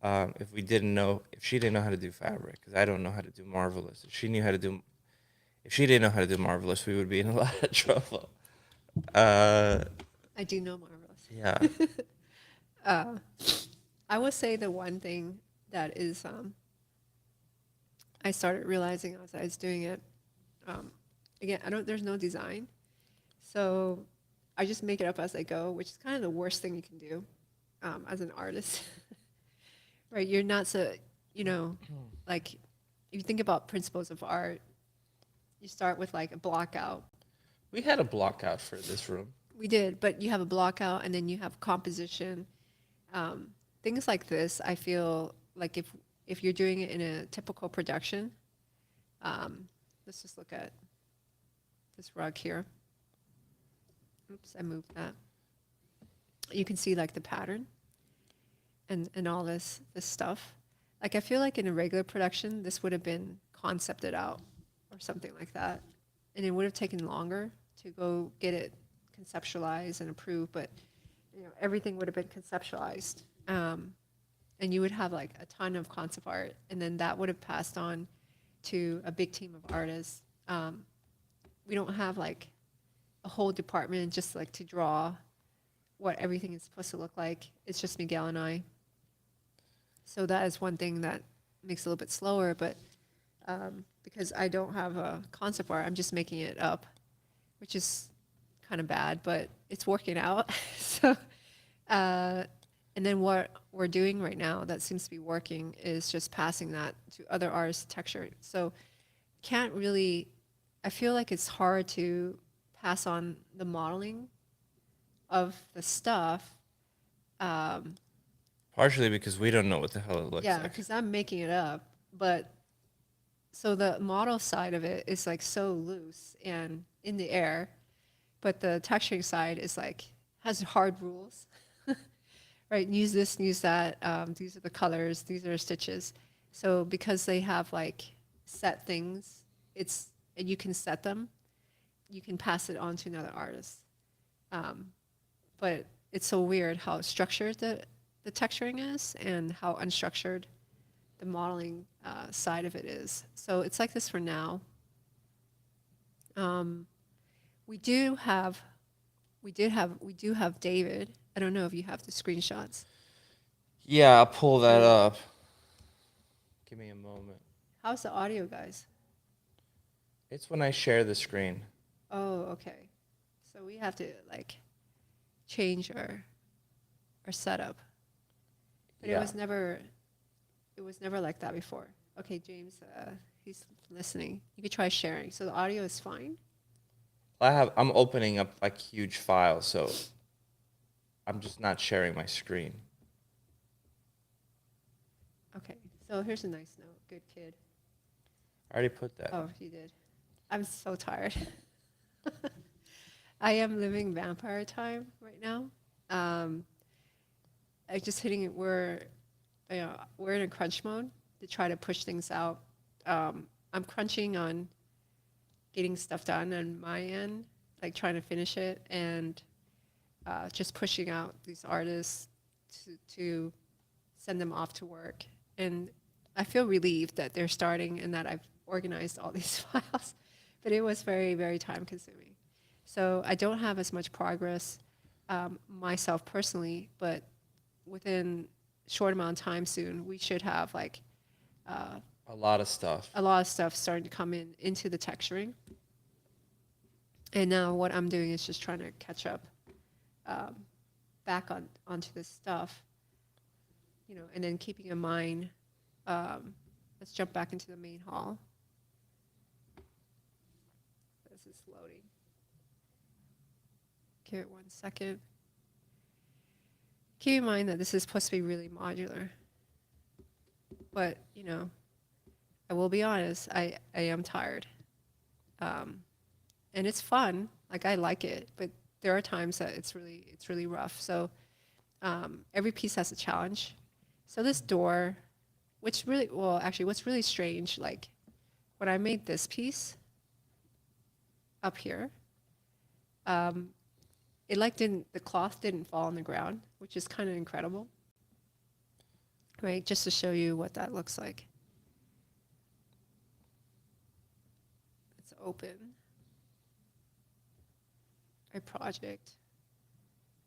If she didn't know how to do fabric, because I don't know how to do Marvelous. If she didn't know how to do Marvelous, we would be in a lot of trouble. I do know Marvelous. Yeah. I will say the one thing that is, I started realizing as I was doing it, again, there's no design. So I just make it up as I go, which is kind of the worst thing you can do as an artist. Right? You're not so, like, if you think about principles of art, you start with like a block out. We had a block out for this room. We did, but you have a block out and then you have composition. Things like this, I feel like if you're doing it in a typical production, let's just look at this rug here. Oops, I moved that. You can see like the pattern and all this stuff. Like I feel like in a regular production, this would have been concepted out or something like that. And it would have taken longer to go get it conceptualized and approved, but everything would have been conceptualized. And you would have like a ton of concept art, and then that would have passed on to a big team of artists. We don't have like a whole department just like to draw what everything is supposed to look like. It's just Miguel and I. So that is one thing that makes it a little bit slower, but because I don't have a concept art, I'm just making it up, which is kind of bad, but it's working out. So, and then what we're doing right now that seems to be working is just passing that to other artists' texture. So can't really, I feel like it's hard to pass on the modeling of the stuff. Partially because we don't know what the hell it looks Yeah, like. because I'm making it up. But so the model side of it is like so loose and in the air, but the texturing side is like has hard rules, right? Use this, use that. These are the colors. These are stitches. So because they have like set things, and you can set them. You can pass it on to another artist. But it's so weird how structured the texturing is and how unstructured the modeling side of it is. So it's like this for now. We do have David. I don't know if you have the screenshots. Yeah, I'll pull that up. Give me a moment. How's the audio, guys? It's when I share the screen. Oh, okay. So we have to like change our setup. But Yeah. it was never like that before. Okay, James, he's listening. You could try sharing. So the audio is fine. I'm opening up like huge files, so I'm just not sharing my screen. Okay. So here's a nice note. Good kid. I already put that. Oh, you did. I'm so tired. I am living vampire time right now. I just hitting it. We're in a crunch mode to try to push things out. I'm crunching on getting stuff done on my end, like trying to finish it, and just pushing out these artists to send them off to work. And I feel relieved that they're starting and that I've organized all these files, but it was very, very time consuming. So I don't have as much progress myself personally, but within short amount of time soon, we should have like A lot of stuff. a lot of stuff starting to come into the texturing. And now what I'm doing is just trying to catch up back onto this stuff, and then keeping in mind, let's jump back into the main hall. This is loading. Give it 1 second. Keep in mind that this is supposed to be really modular. But, I will be honest, I am tired. And it's fun. Like, I like it. But there are times that it's really rough. So every piece has a challenge. So this door, what's really strange, like when I made this piece up here, the cloth didn't fall on the ground, which is kind of incredible, right? Just to show you what that looks like. It's open. My project.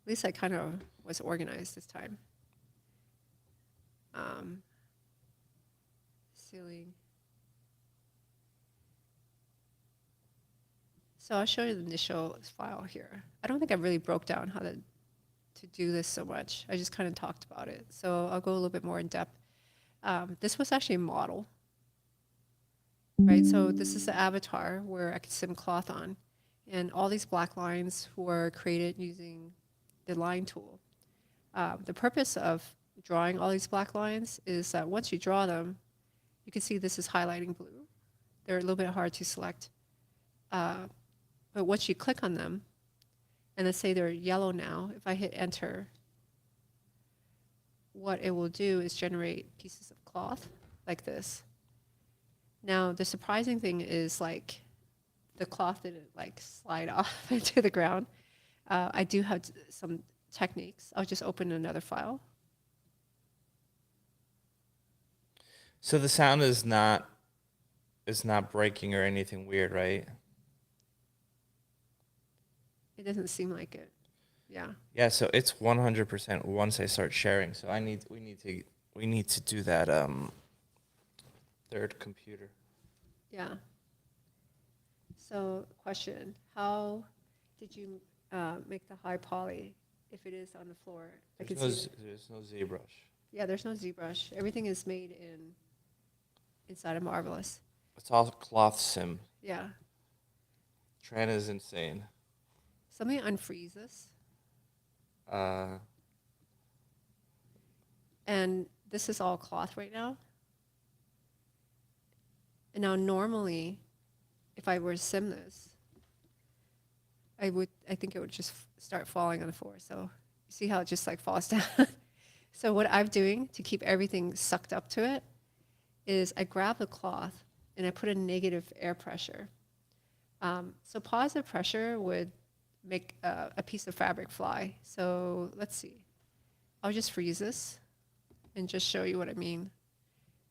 At least I kind of was organized this time. Ceiling. So I'll show you the initial file here. I don't think I really broke down how to do this so much. I just kind of talked about it. So I'll go a little bit more in depth. This was actually a model, right? So this is the avatar where I could sim cloth on. And all these black lines were created using the line tool. The purpose of drawing all these black lines is that once you draw them, you can see this is highlighting blue. They're a little bit hard to select. But once you click on them, and let's say they're yellow now, if I hit enter, what it will do is generate pieces of cloth like this. Now, the surprising thing is like the cloth didn't like slide off into the ground. I do have some techniques. I'll just open another file. So the sound is not breaking or anything weird, right? It doesn't seem like it. Yeah. Yeah, so it's 100% once I start sharing. So we need to do that third computer. Yeah. So question, how did you make the high poly if it is on the floor? There's no ZBrush. Yeah, there's no ZBrush. Everything is made inside of Marvelous. It's all cloth sim. Yeah. Tran is insane. So let me unfreeze this. And this is all cloth right now. And now normally, if I were to sim this, I think it would just start falling on the floor. So you see how it just like falls down? So what I'm doing to keep everything sucked up to it is I grab the cloth and I put a negative air pressure. So positive pressure would make a piece of fabric fly. So let's see. I'll just freeze this and just show you what I mean.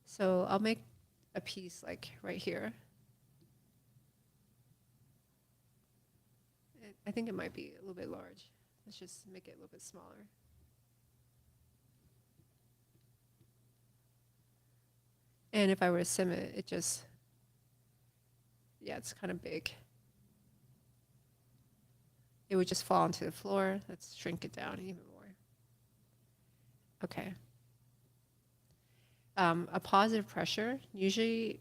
So I'll make a piece like right here. I think it might be a little bit large. Let's just make it a little bit smaller. And if I were to sim it, it just, yeah, it's kind of big. It would just fall onto the floor. Let's shrink it down even more. Okay. A positive pressure usually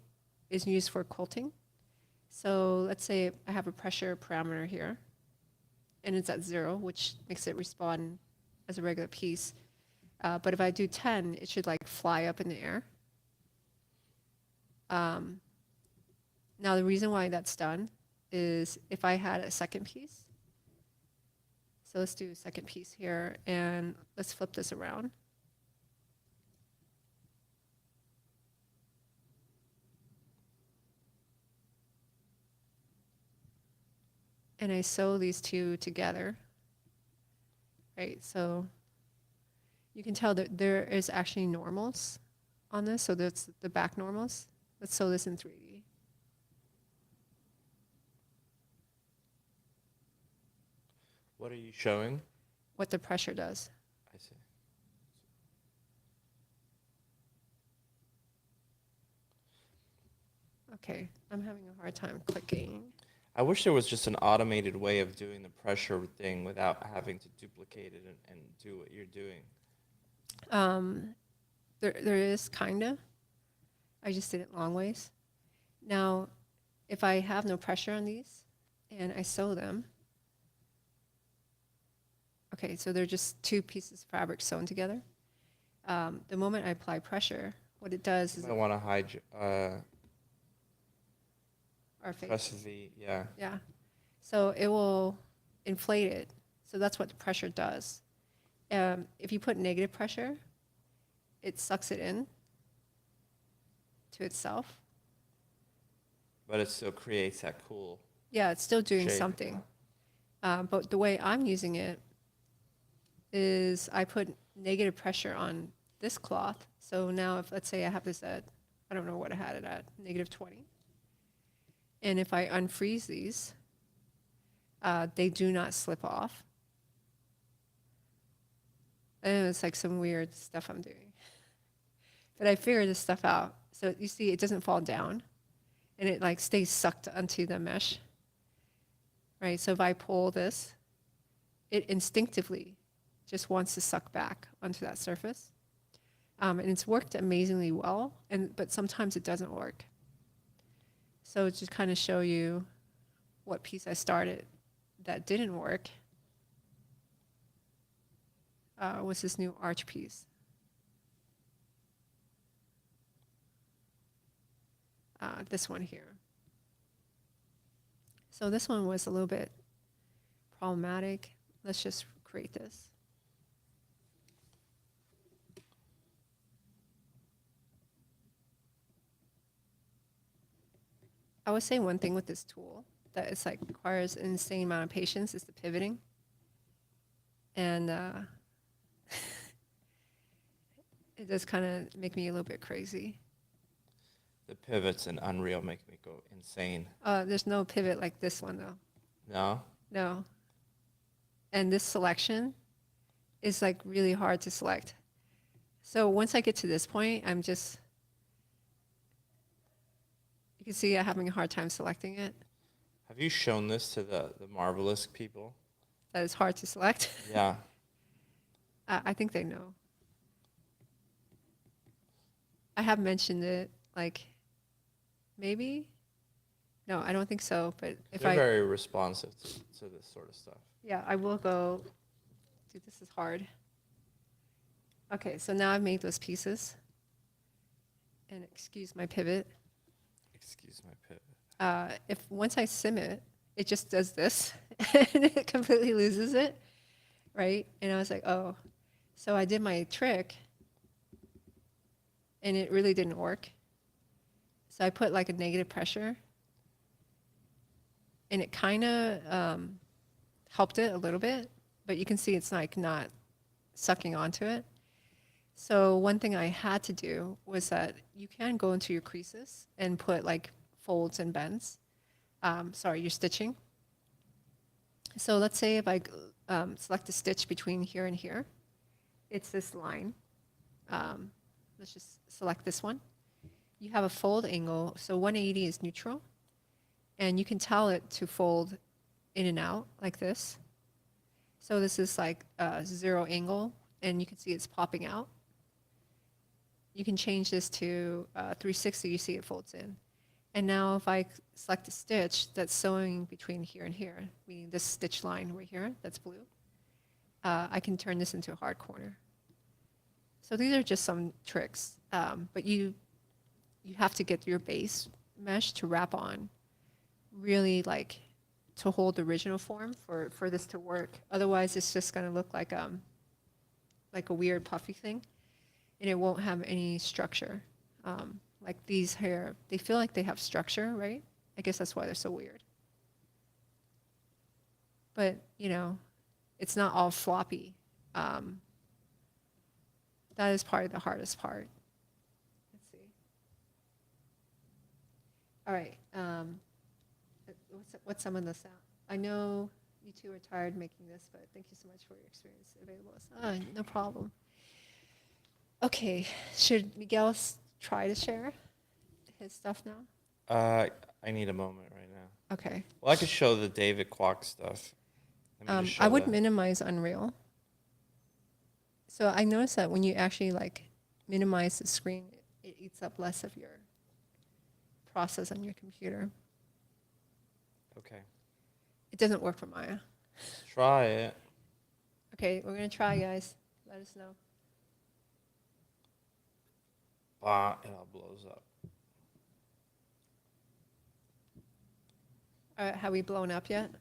is used for quilting. So let's say I have a pressure parameter here, and it's at 0, which makes it respond as a regular piece. But if I do 10, it should like fly up in the air. Now the reason why that's done is if I had a second piece, so let's do a second piece here, and let's flip this around. And I sew these two together, right? So you can tell that there is actually normals on this. So that's the back normals. Let's sew this in 3D. What are you showing? What the pressure does. I see. Okay, I'm having a hard time clicking. I wish there was just an automated way of doing the pressure thing without having to duplicate it and do what you're doing. There is kinda. I just did it long ways. Now, if I have no pressure on these and I sew them, okay, so they're just two pieces of fabric sewn together. The moment I apply pressure, what it does is I want to hide our face. press V, yeah. Yeah. So it will inflate it. So that's what the pressure does. If you put negative pressure, it sucks it in to itself. But it still creates that cool. Yeah, it's still doing shape. something. But the way I'm using it is I put negative pressure on this cloth. So now if, let's say I have this at, I don't know what I had it at, -20. And if I unfreeze these, they do not slip off. And it's like some weird stuff I'm doing. But I figured this stuff out. So you see, it doesn't fall down. And it like stays sucked onto the mesh. Right, so if I pull this, it instinctively just wants to suck back onto that surface. And it's worked amazingly well, but sometimes it doesn't work. So to kind of show you what piece I started that didn't work was this new arch piece. This one here. So this one was a little bit problematic. Let's just create this. I would say one thing with this tool that it's like requires an insane amount of patience is the pivoting. And it does kind of make me a little bit crazy. The pivots in Unreal make me go insane. There's no pivot like this one though. No? No. And this selection is like really hard to select. So once I get to this point, I'm just, you can see I'm having a hard time selecting it. Have you shown this to the Marvelous people? That is hard to select. Yeah. I think they know. I have mentioned it like maybe No, I don't think so. But if They're I, very responsive to this sort of stuff. yeah, I will go. Dude, this is hard. Okay, so now I've made those pieces. And excuse my pivot. Excuse my pivot. If once I sim it, it just does this and it completely loses it, right? And I was like, oh, so I did my trick and it really didn't work. So I put like a negative pressure and it kind of helped it a little bit, but you can see it's like not sucking onto it. So one thing I had to do was that you can go into your creases and put like folds and bends. Sorry, your stitching. So let's say if I select a stitch between here and here, it's this line. Let's just select this one. You have a fold angle, so 180 is neutral, and you can tell it to fold in and out like this. So this is like a 0 angle, and you can see it's popping out. You can change this to 360, you see it folds in. And now if I select a stitch that's sewing between here and here, meaning this stitch line right here, that's blue, I can turn this into a hard corner. So these are just some tricks, but you have to get your base mesh to wrap on, really like to hold the original form for this to work. Otherwise, it's just going to look like a weird puffy thing, and it won't have any structure. Like these here, they feel like they have structure, right? I guess that's why they're so weird. But, you know, it's not all floppy. That is probably the hardest part. Let's see. All right. What's some of this out? I know you two are tired making this, but thank you so much for your experience available. No problem. Okay. Should Miguel try to share his stuff now? I need a moment right now. Okay. Well, I could show the David Kwok stuff. I would minimize Unreal. So I noticed that when you actually like minimize the screen, it eats up less of your process on your computer. Okay. It doesn't work for Maya. Try it. Okay, we're gonna try, guys. Let us know. Bah, it all blows up. Have we blown up yet?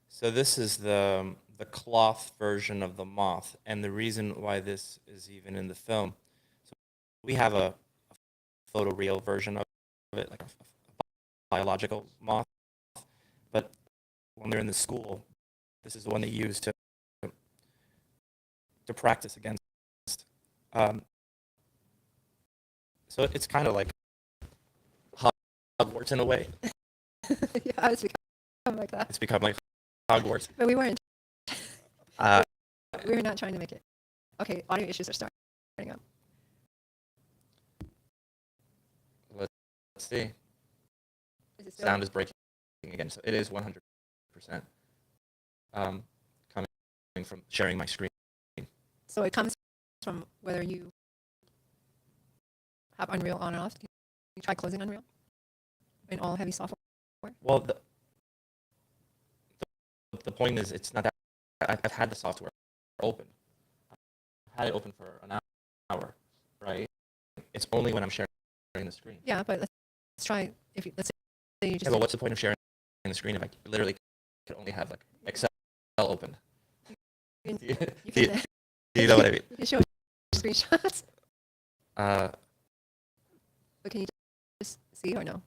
So this is the cloth version of the moth, and the reason why this is even in the film. So we have a photoreal version of it, like a biological moth, but when they're in the school, this is the one they use to practice against. So it's kind of like Hogwarts in a way. Yeah, it's become like that. It's become like Hogwarts. But we weren't. Uh, We were not trying to make it. Okay, audio issues are starting up. let's see. Is it still? Sound is breaking again, so it is 100% coming from sharing my screen. So it comes from whether you have Unreal on and off. Can you try closing Unreal in all heavy software? Well, the point is, it's not that I've had the software open. I've had it open for an hour, right? It's only when I'm sharing the screen. Yeah, but let's try. Let's say you just. Yeah, but what's the point of sharing the screen if I literally could only have like Excel open? You Do can, you know what I mean? you can show screenshots, but can you just see or no?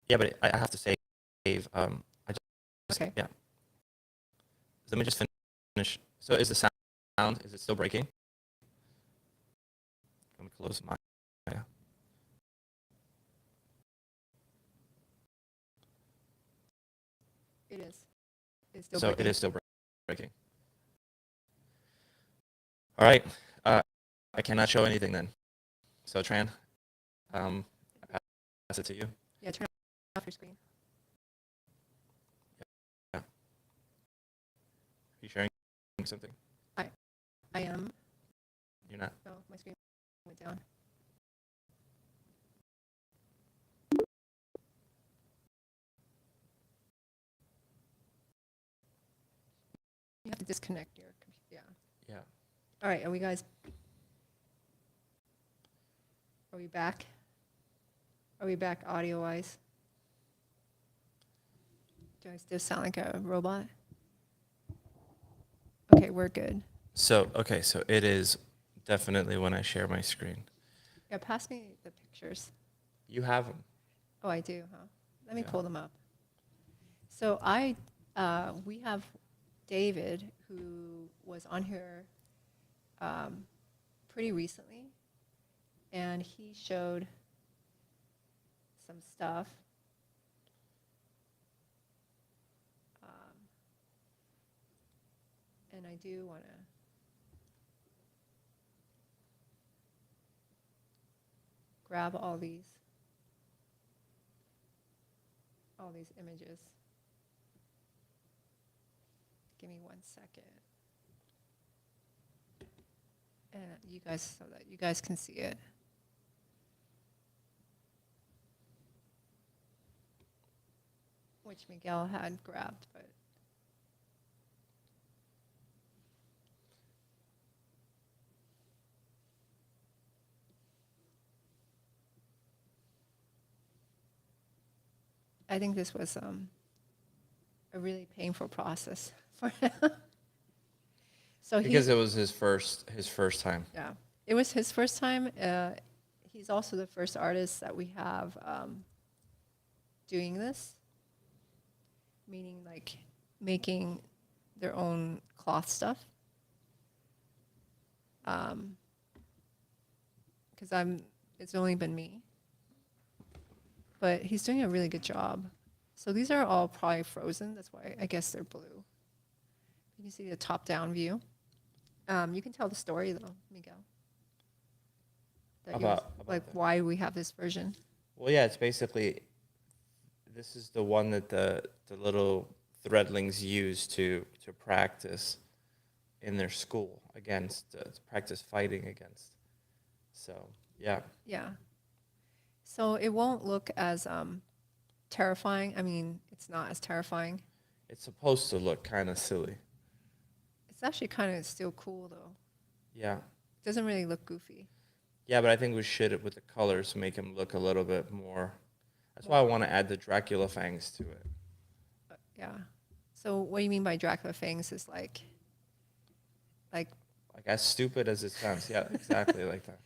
Yeah, but I have to save. I just, Okay. Yeah. Let me just finish. So is the sound? Is it still breaking? Let me close my. Yeah. It is. It's still So breaking. it is still breaking. All right. I cannot show anything then. So Tran, I pass it to you. Yeah, turn off your screen. Yeah. Are you sharing something? I am. You're not. No, my screen went down. You have to disconnect your computer. Yeah. Yeah. All right. Are we guys? Are we back? Are we back audio wise? Do I still sound like a robot? Okay, we're good. So, okay, so it is definitely when I share my screen. Yeah, pass me the pictures. You have them. Oh, I do, huh? Let me Yeah. pull them up. So we have David, who was on here pretty recently, and he showed some stuff. And I do want to grab all these images. Give me 1 second. And you guys, so that you guys can see it. Which Miguel had grabbed, but I think this was a really painful process for him. So Because it was his first time. Yeah, it was his first time. He's also the first artist that we have doing this, meaning like making their own cloth stuff. Because it's only been me. But he's doing a really good job. So these are all probably frozen. That's why I guess they're blue. You can see the top-down view. You can tell the story, though, Miguel. About why we have this version. Well, yeah, it's basically, this is the one that the little Threadlings use to practice in their school against, to practice fighting against. So, yeah. Yeah. So it won't look as terrifying. I mean, it's not as terrifying. It's supposed to look kind of silly. It's actually kind of still cool, though. Yeah. It doesn't really look goofy. Yeah, but I think we should, with the colors, make him look a little bit more. That's why I want to add the Dracula fangs to it. Yeah. So what do you mean by Dracula fangs? Is like as stupid as it sounds. Yeah, exactly like that.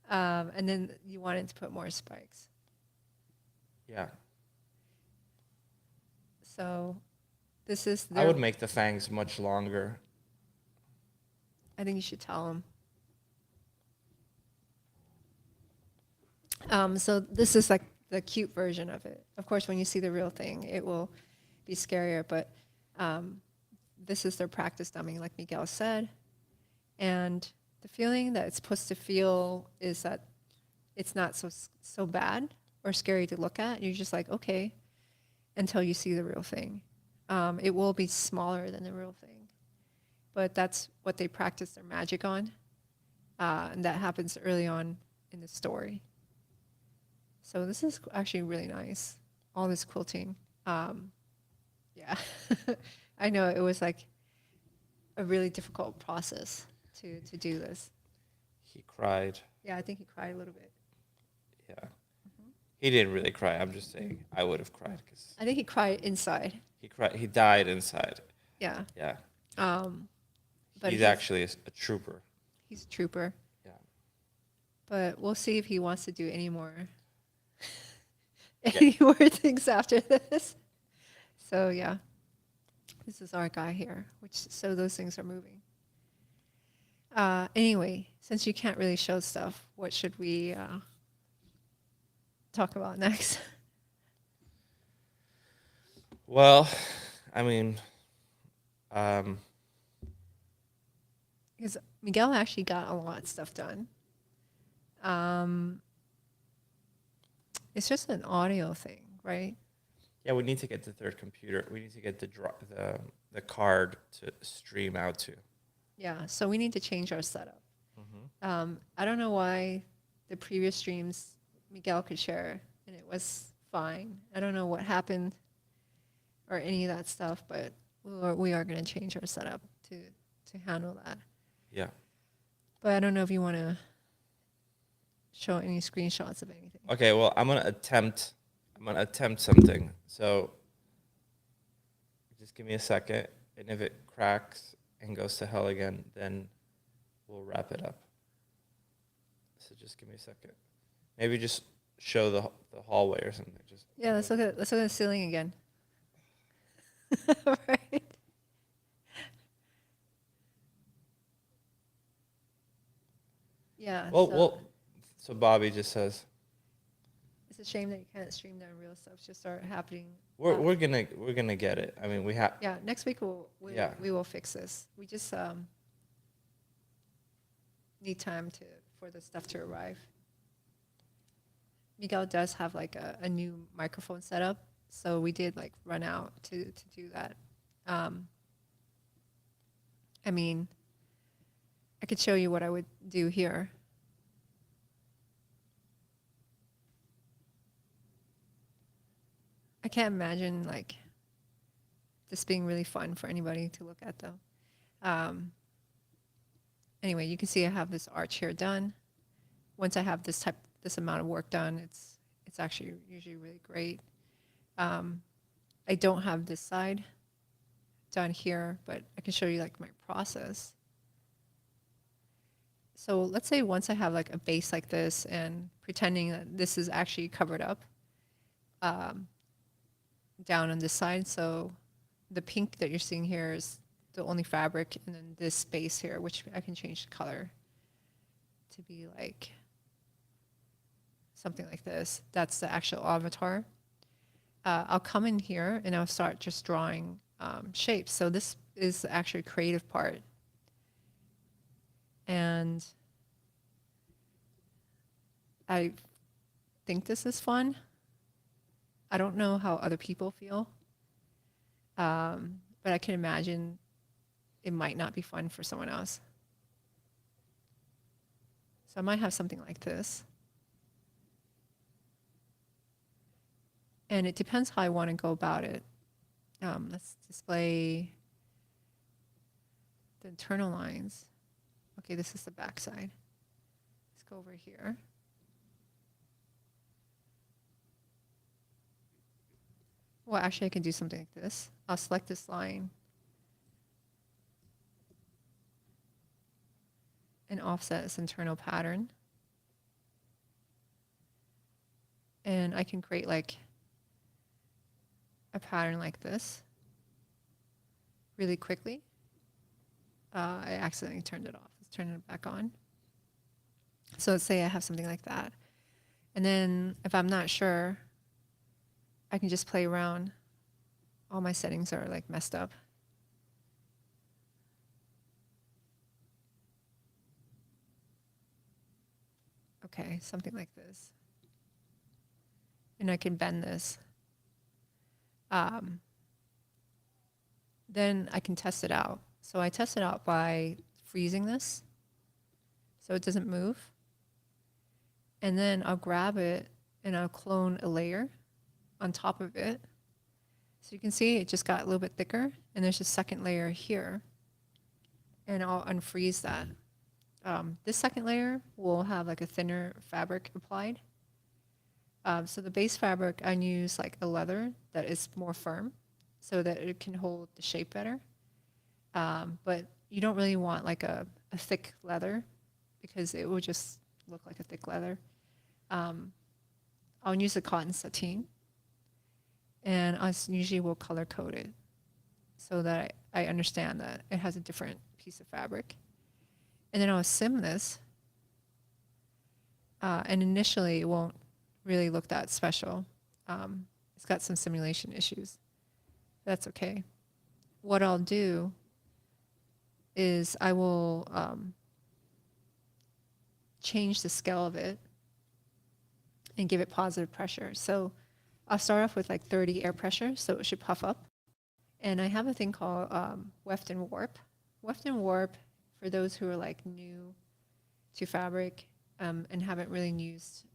And then you wanted to put more spikes. Yeah. So this is. I would make the fangs much longer. I think you should tell him. So this is like the cute version of it. Of course, when you see the real thing, it will be scarier. But this is their practice dummy, like Miguel said. And the feeling that it's supposed to feel is that it's not so bad or scary to look at. You're just like, okay, until you see the real thing. It will be smaller than the real thing. But that's what they practice their magic on. And that happens early on in the story. So this is actually really nice. All this quilting. Yeah. I know it was like a really difficult process to do this. He cried. Yeah, I think he cried a little bit. Yeah. Mm-hmm. He didn't really cry. I'm just saying I would have cried. I think he cried inside. He cried. He died inside. Yeah. Yeah. But he's actually a trooper. He's a trooper. Yeah. But we'll see if he wants to do any more more things after this. So yeah, this is our guy here. So those things are moving. Anyway, since you can't really show stuff, what should we talk about next? Well, I mean, because Miguel actually got a lot of stuff done. It's just an audio thing, right? Yeah, we need to get the third computer. We need to get the card to stream out to. Yeah, so we need to change our setup. Mm-hmm. I don't know why the previous streams Miguel could share and it was fine. I don't know what happened or any of that stuff, but we are going to change our setup to handle that. Yeah. But I don't know if you want to show any screenshots of anything. Okay, well, I'm gonna attempt something. So just give me a second, and if it cracks and goes to hell again, then we'll wrap it up. So just give me a second. Maybe just show the hallway or something. Just Yeah, let's look at the ceiling again. Right. Yeah. So Bobby just says it's a shame that you can't stream down real stuff. Just start happening. we're gonna get it. I mean, we have. Yeah, next week we will fix this. We just need time for the stuff to arrive. Miguel does have like a new microphone setup, so we did like run out to do that. I mean, I could show you what I would do here. I can't imagine like this being really fun for anybody to look at though. Anyway, you can see I have this arch here done. Once I have this amount of work done, it's actually usually really great. I don't have this side done here, but I can show you like my process. So let's say once I have like a base like this and pretending that this is actually covered up down on this side. So the pink that you're seeing here is the only fabric, and then this space here, which I can change the color to be like something like this. That's the actual avatar. I'll come in here and I'll start just drawing shapes. So this is the actual creative part. And I think this is fun. I don't know how other people feel, but I can imagine it might not be fun for someone else. So I might have something like this. And it depends how I want to go about it. Let's display the internal lines. Okay, this is the back side. Let's go over here. Well, actually, I can do something like this. I'll select this line and offset its internal pattern. And I can create like a pattern like this really quickly. I accidentally turned it off. Let's turn it back on. So let's say I have something like that. And then if I'm not sure, I can just play around. All my settings are like messed up. Okay, something like this. And I can bend this. Then I can test it out. So I test it out by freezing this so it doesn't move. And then I'll grab it and I'll clone a layer on top of it. So you can see it just got a little bit thicker, and there's a second layer here. And I'll unfreeze that. This second layer will have like a thinner fabric applied. So the base fabric, I use like a leather that is more firm so that it can hold the shape better. But you don't really want like a thick leather because it will just look like a thick leather. I'll use a cotton sateen, and I usually will color code it so that I understand that it has a different piece of fabric. And then I'll sim this. And initially it won't really look that special. It's got some simulation issues. That's okay. What I'll do is I will change the scale of it and give it positive pressure. So I'll start off with like 30 air pressure, so it should puff up. And I have a thing called weft and warp. Weft and warp, for those who are like new to fabric and haven't really used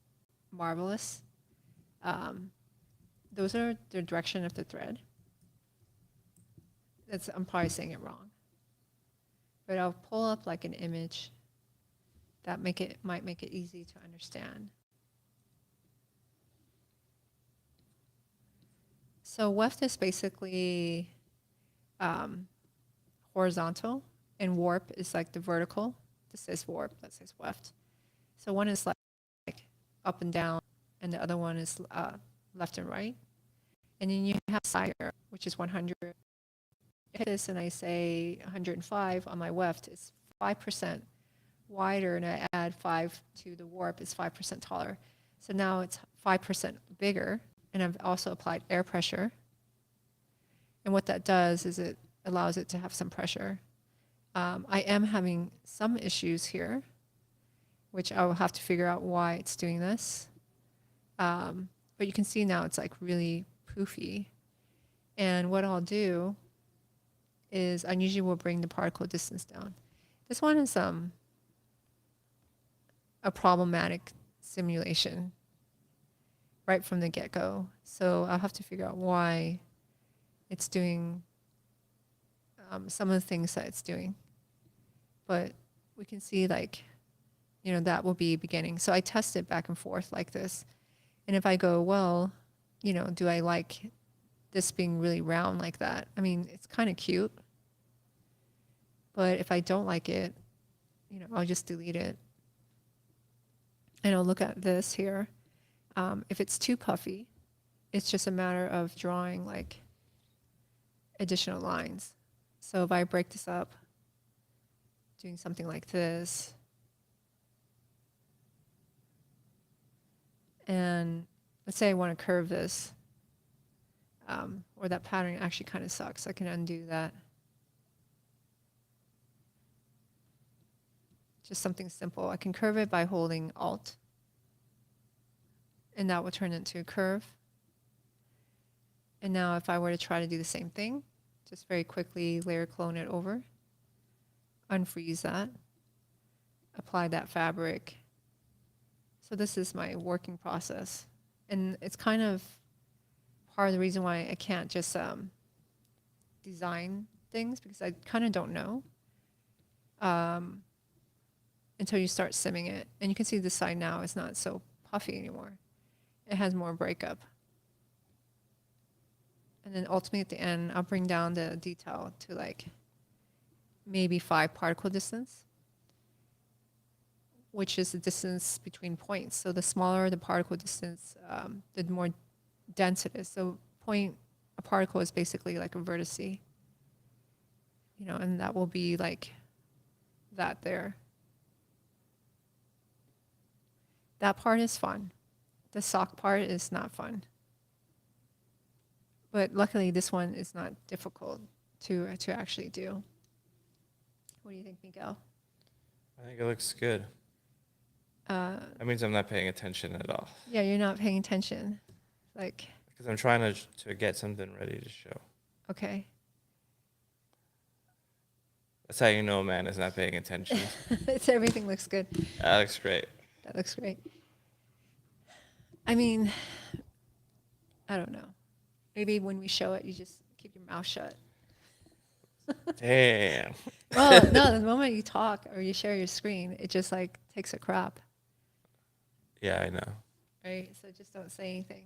Marvelous, those are the direction of the thread. I'm probably saying it wrong. But I'll pull up like an image that might make it easy to understand. So weft is basically horizontal, and warp is like the vertical. This says warp, that says weft. So one is like up and down, and the other one is left and right. And then you have sire, which is 100. If this and I say 105 on my weft, it's 5% wider, and I add 5 to the warp, it's 5% taller. So now it's 5% bigger, and I've also applied air pressure. And what that does is it allows it to have some pressure. I am having some issues here, which I will have to figure out why it's doing this. But you can see now it's like really poofy. And what I'll do is I usually will bring the particle distance down. This one is a problematic simulation right from the get-go. So I'll have to figure out why it's doing some of the things that it's doing. But we can see like, you know, that will be beginning. So I test it back and forth like this. And if I go, well, you know, do I like this being really round like that? I mean, it's kind of cute. But if I don't like it, you know, I'll just delete it. And I'll look at this here. If it's too puffy, it's just a matter of drawing like additional lines. So if I break this up, doing something like this, and let's say I want to curve this, or that pattern actually kind of sucks. I can undo that. Just something simple. I can curve it by holding Alt, and that will turn into a curve. And now if I were to try to do the same thing, just very quickly layer clone it over, unfreeze that, apply that fabric. So this is my working process. And it's kind of part of the reason why I can't just design things, because I kind of don't know until you start simming it. And you can see this side now is not so puffy anymore. It has more breakup. And then ultimately at the end, I'll bring down the detail to like maybe 5 particle distance, which is the distance between points. So the smaller the particle distance, the more dense it is. So a particle is basically like a vertex, you know, and that will be like that there. That part is fun. The sock part is not fun. But luckily this one is not difficult to actually do. What do you think, Miguel? I think it looks good. That means I'm not paying attention at all. Yeah, you're not paying attention. Like, because I'm trying to get something ready to show. Okay. That's how you know a man is not paying attention. Everything looks good. That looks great. That looks great. I mean, I don't know. Maybe when we show it, you just keep your mouth shut. Damn. Well, no, the moment you talk or you share your screen, it just like takes a crap. Yeah, I know. Right? So just don't say anything.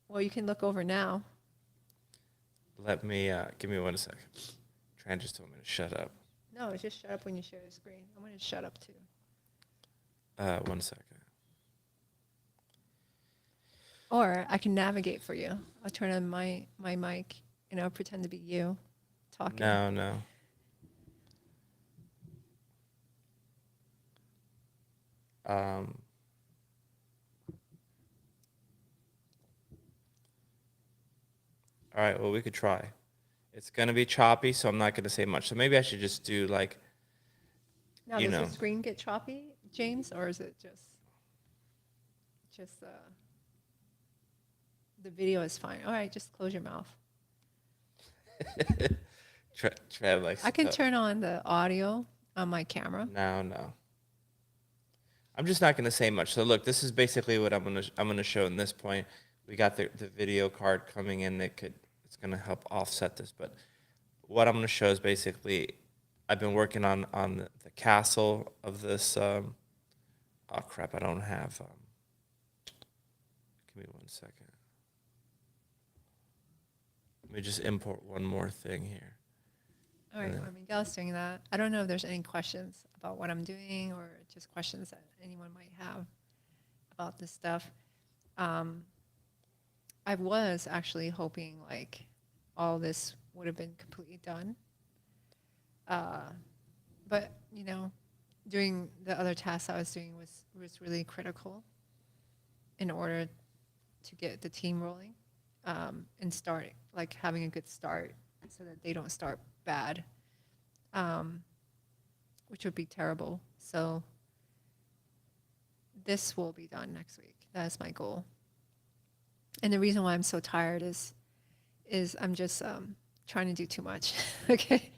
Well, you can look over now. Let me, give me 1 second. Tran just told me to shut up. No, just shut up when you share the screen. I'm going to shut up too. 1 second. Or I can navigate for you. I'll turn on my mic and I'll pretend to be you talking. No. All right, well, we could try. It's going to be choppy, so I'm not going to say much. So maybe I should just do like, Now, you does know. the screen get choppy, James, or is it just the video is fine? All right, just close your mouth. Try like I can turn on the audio on my camera. No. I'm just not going to say much. So look, this is basically what I'm going to show in this point. We got the video card coming in that could it's going to help offset this. But what I'm going to show is basically I've been working on the castle of this. Oh crap! I don't have. Give me 1 second. Let me just import one more thing here. All right, while Miguel's doing that, I don't know if there's any questions about what I'm doing or just questions that anyone might have about this stuff. I was actually hoping like all this would have been completely done. But, you know, doing the other tasks I was doing was really critical in order to get the team rolling and start, like having a good start so that they don't start bad, which would be terrible. So this will be done next week. That is my goal. And the reason why I'm so tired is I'm just trying to do too much. Okay.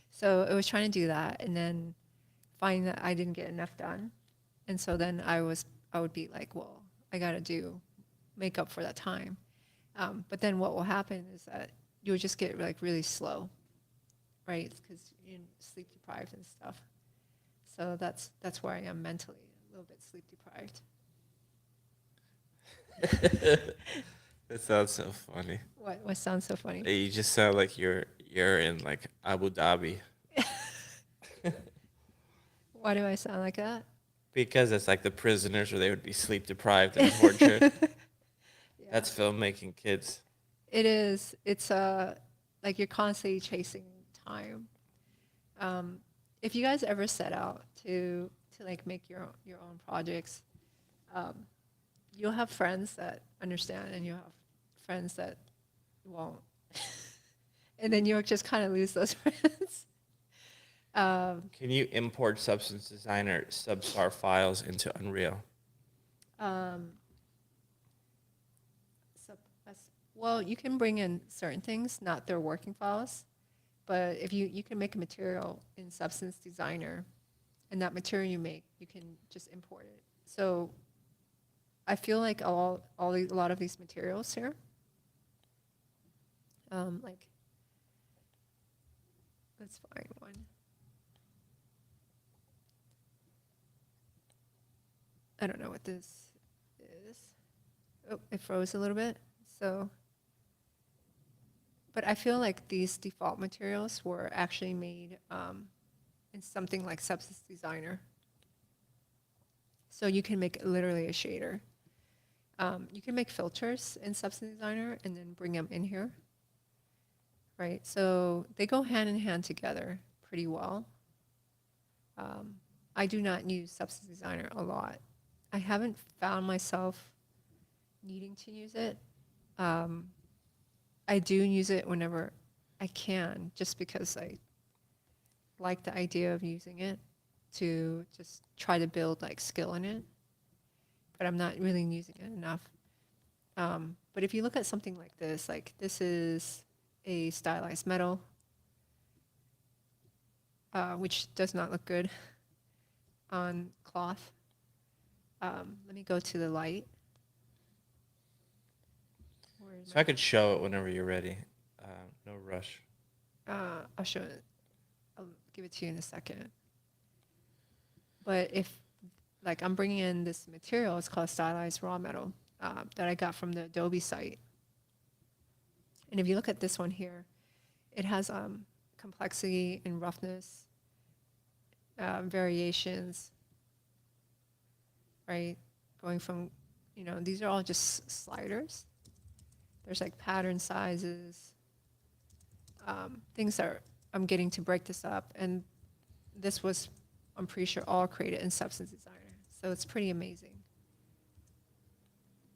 So it was trying to do that and then find that I didn't get enough done. And so then I would be like, well, I got to make up for that time. But then what will happen is that you'll just get like really slow, right? Because you're sleep deprived and stuff. So that's where I am mentally, a little bit sleep deprived. That sounds so funny. What sounds so funny? You just sound like you're in like Abu Dhabi. Why do I sound like that? Because it's like the prisoners where they would be sleep deprived and tortured. Yeah. That's filmmaking, kids. It is. It's like you're constantly chasing time. If you guys ever set out to like make your own projects, you'll have friends that understand and you'll have friends that won't. And then you'll just kind of lose those friends. Can you import Substance Designer substar files into Unreal? Well, you can bring in certain things, not their working files. But if you can make a material in Substance Designer, and that material you make, you can just import it. So I feel like a lot of these materials here, like, let's find one. I don't know what this is. Oh, it froze a little bit. So, but I feel like these default materials were actually made in something like Substance Designer. So you can make literally a shader. You can make filters in Substance Designer and then bring them in here. Right, so they go hand in hand together pretty well. I do not use Substance Designer a lot. I haven't found myself needing to use it. I do use it whenever I can, just because I like the idea of using it to just try to build like skill in it. But I'm not really using it enough. But if you look at something like this is a stylized metal, which does not look good on cloth. Let me go to the light. So I could show it whenever you're ready. No rush. I'll show it. I'll give it to you in a second. But if, like, I'm bringing in this material, it's called stylized raw metal that I got from the Adobe site. And if you look at this one here, it has complexity and roughness, variations, right? Going from, these are all just sliders. There's like pattern sizes, things that I'm getting to break this up. And this was, I'm pretty sure, all created in Substance Designer. So it's pretty amazing.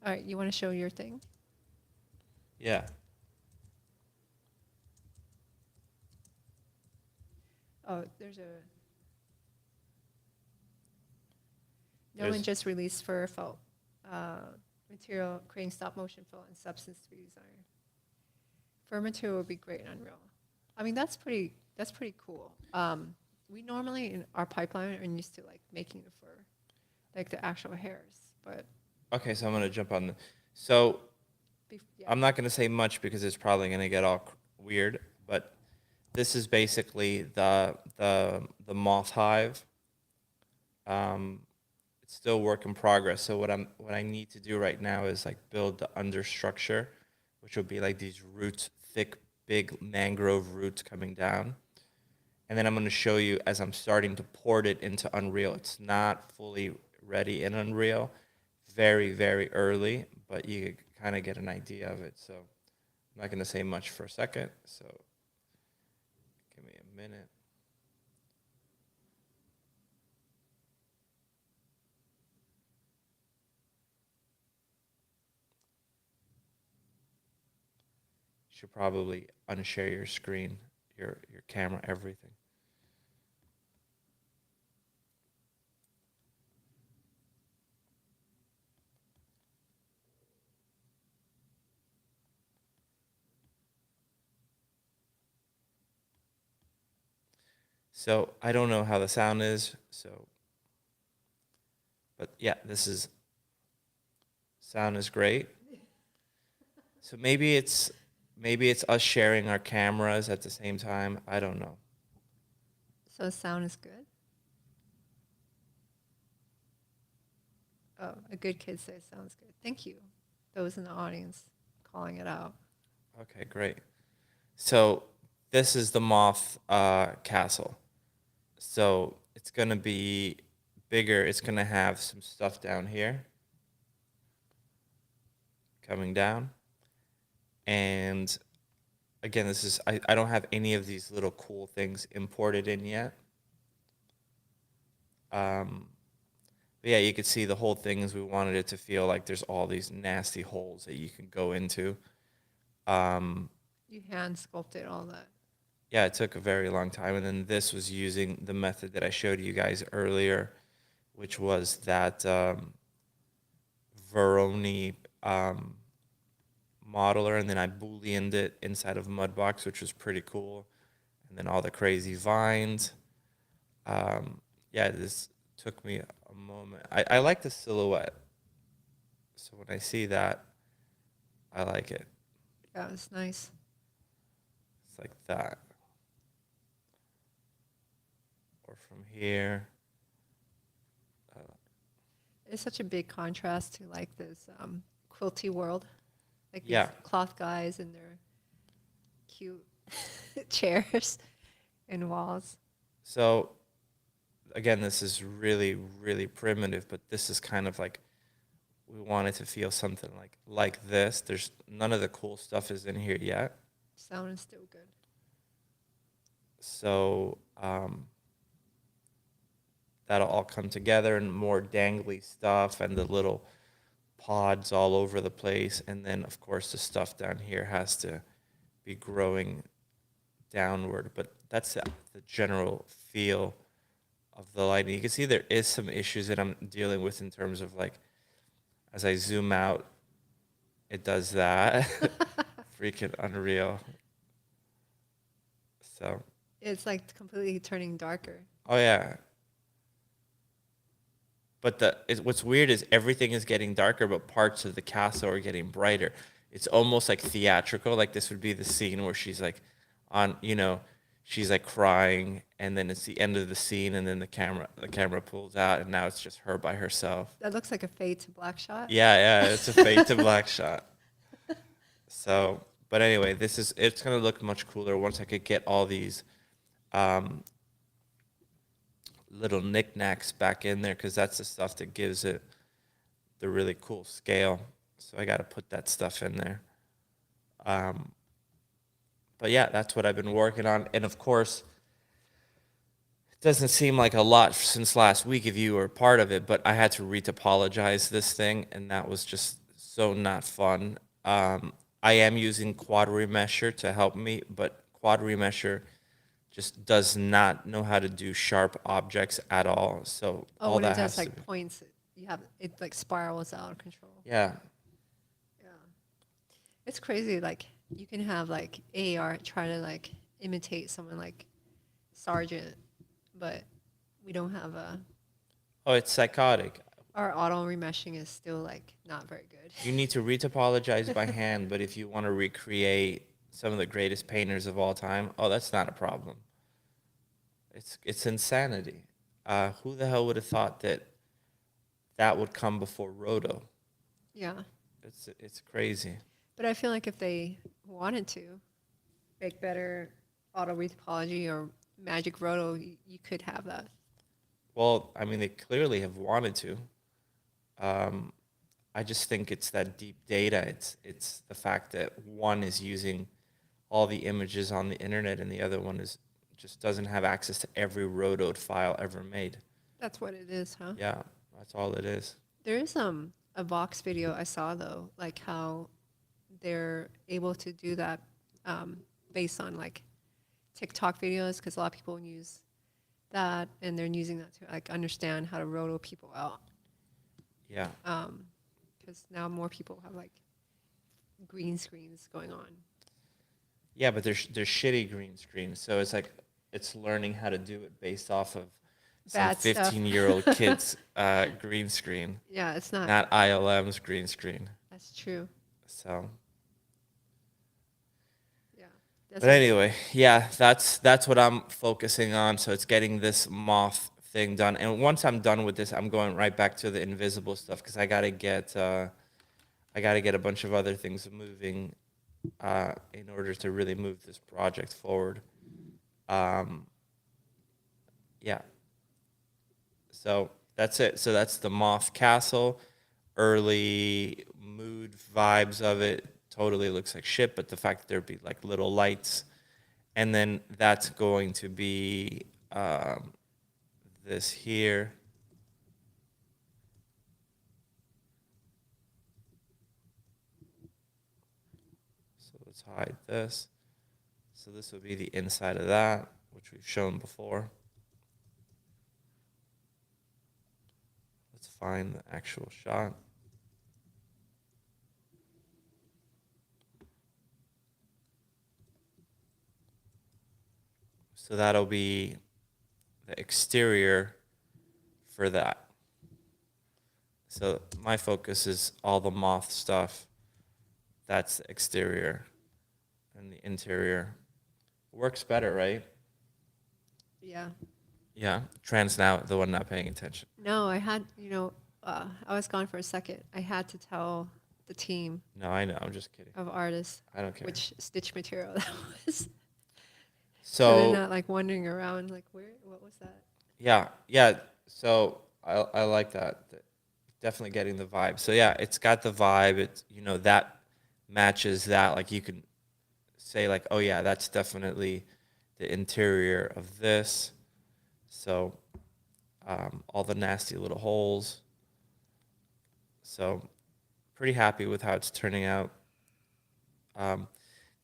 All right, you want to show your thing? Yeah. Oh, Gnomon just released for felt material, creating stop motion felt and Substance 3D Designer. Fur material would be great in Unreal. I mean, that's pretty cool. We normally in our pipeline are used to like making the fur, like the actual hairs, but. Okay, so I'm gonna jump on. So Yeah. I'm not going to say much because it's probably going to get all weird, but this is basically the moth hive. It's still work in progress. So what I need to do right now is like build the understructure, which would be like these roots, thick, big mangrove roots coming down. And then I'm going to show you as I'm starting to port it into Unreal. It's not fully ready in Unreal, very, very early, but you kind of get an idea of it. So I'm not going to say much for a second. So give me a minute. You should probably unshare your screen, your camera, everything. So I don't know how the sound is, but yeah, sound is great. So maybe it's us sharing our cameras at the same time. I don't know. So the sound is good. Oh, a good kid says sounds good. Thank you. Those in the audience calling it out. Okay, great. So this is the moth castle. So it's gonna be bigger. It's gonna have some stuff down here coming down. And again, this is I don't have any of these little cool things imported in yet. But yeah, you could see the whole thing is we wanted it to feel like there's all these nasty holes that you can go into. You hand sculpted all that. Yeah, it took a very long time. And then this was using the method that I showed you guys earlier, which was that Veroni modeler. And then I Booleaned it inside of Mudbox, which was pretty cool. And then all the crazy vines. Yeah, this took me a moment. I like the silhouette. So when I see that, I like it. Yeah, it's nice. It's like that. Or from here. It's such a big contrast to like this quilty world, like these Yeah. cloth guys and their cute chairs and walls. So again, this is really, really primitive, but this is kind of like we wanted to feel something like this. There's none of the cool stuff is in here yet. Sound is still good. So that'll all come together and more dangly stuff and the little pods all over the place. And then, of course, the stuff down here has to be growing downward. But that's the general feel of the lighting. You can see there is some issues that I'm dealing with in terms of like, as I zoom out, it does that. Freaking unreal. So. It's like completely turning darker. Oh yeah. But what's weird is everything is getting darker, but parts of the castle are getting brighter. It's almost like theatrical. Like this would be the scene where she's like she's like crying, and then it's the end of the scene, and then the camera pulls out, and now it's just her by herself. That looks like a fade to black shot. Yeah, it's a fade to black shot. So, but anyway, it's gonna look much cooler once I could get all these little knickknacks back in there, because that's the stuff that gives it the really cool scale. So I got to put that stuff in there. But yeah, that's what I've been working on. And of course, it doesn't seem like a lot since last week if you were part of it, but I had to retopologize this thing, and that was just so not fun. I am using Quad Remesher to help me, but Quad Remesher just does not know how to do sharp objects at all. So all when that it has does to like be. points, you have it like spirals out of control. Yeah. Yeah. It's crazy. Like you can have like AR try to like imitate someone like Sargent, but we don't have a. Oh, it's psychotic. Our auto remeshing is still like not very good. You need to retopologize by hand, but if you want to recreate some of the greatest painters of all time, oh, that's not a problem. It's insanity. Who the hell would have thought that that would come before Roto? Yeah. It's crazy. But I feel like if they wanted to make better auto retopology or magic roto, you could have that. Well, I mean, they clearly have wanted to. I just think it's that deep data. It's the fact that one is using all the images on the internet and the other one is just doesn't have access to every rotoed file ever made. That's what it is, huh? Yeah, that's all it is. There is a Vox video I saw though, like how they're able to do that based on like TikTok videos, because a lot of people use that and they're using that to like understand how to roto people out. Yeah. Because now more people have like green screens going on. Yeah, but they're shitty green screens. So it's like it's learning how to do it based off of some Bad stuff. 15-year-old kid's green screen, Yeah, it's not. not ILM's green screen. That's true. So, Yeah. That's but anyway, yeah, that's what I'm focusing on. So it's getting this moth thing done, and once I'm done with this, I'm going right back to the invisible stuff because I gotta get a bunch of other things moving in order to really move this project forward. Yeah. So that's it. So that's the Moth Castle. Early mood vibes of it totally looks like shit, but the fact that there'd be like little lights, and then that's going to be this here. So let's hide this. So this will be the inside of that, which we've shown before. Let's find the actual shot. So that'll be the exterior for that. So my focus is all the moth stuff. That's the exterior. And the interior works better, right? Yeah. Yeah. Tran's now the one not paying attention. No, I had, I was gone for a second. I had to tell the team No, I know. I'm just kidding. of artists I don't care. which stitch material that was. So they're not like wandering around like, what was that? yeah. So I like that. Definitely getting the vibe. So yeah, it's got the vibe. It's that matches that. Like you can say like, oh yeah, that's definitely the interior of this. So all the nasty little holes. So pretty happy with how it's turning out.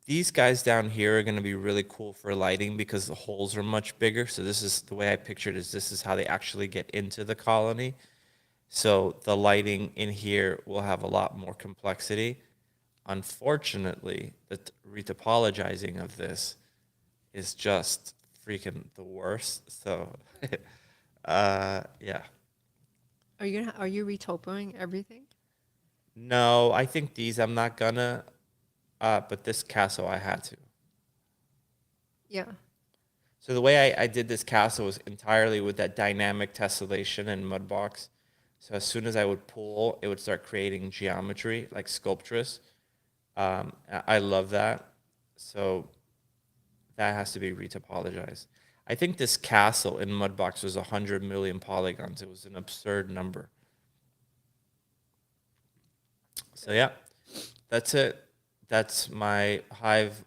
These guys down here are going to be really cool for lighting because the holes are much bigger. So this is the way I pictured is this is how they actually get into the colony. So the lighting in here will have a lot more complexity. Unfortunately, the retopologizing of this is just freaking the worst. So, yeah. Are you retopoing everything? No, I think these I'm not gonna, but this castle I had to. Yeah. So the way I did this castle was entirely with that dynamic tessellation and mudbox. So as soon as I would pull, it would start creating geometry, like sculptress. I love that. So that has to be retopologized. I think this castle in mudbox was 100 million polygons. It was an absurd number. So yeah, that's it. That's my Hive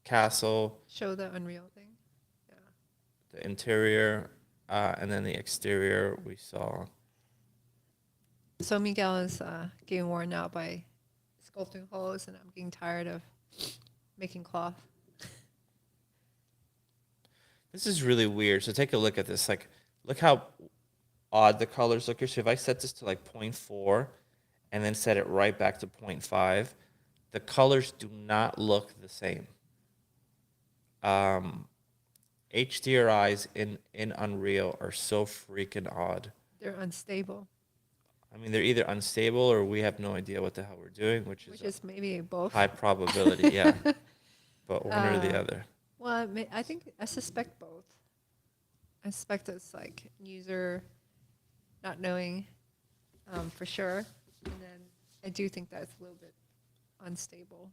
castle, Show the Unreal thing. Yeah. the interior, and then the exterior we saw. So Miguel is getting worn out by sculpting holes, and I'm getting tired of making cloth. This is really weird. So take a look at this. Like, look how odd the colors look here. So if I set this to like 0.4 and then set it right back to 0.5, the colors do not look the same. HDRIs in Unreal are so freaking odd. They're unstable. I mean, they're either unstable or we have no idea what the hell we're doing, which Which is is maybe both. high probability, yeah. But one or the Uh, other. Well, I suspect both. I suspect it's like user not knowing for sure, and then I do think that it's a little bit unstable.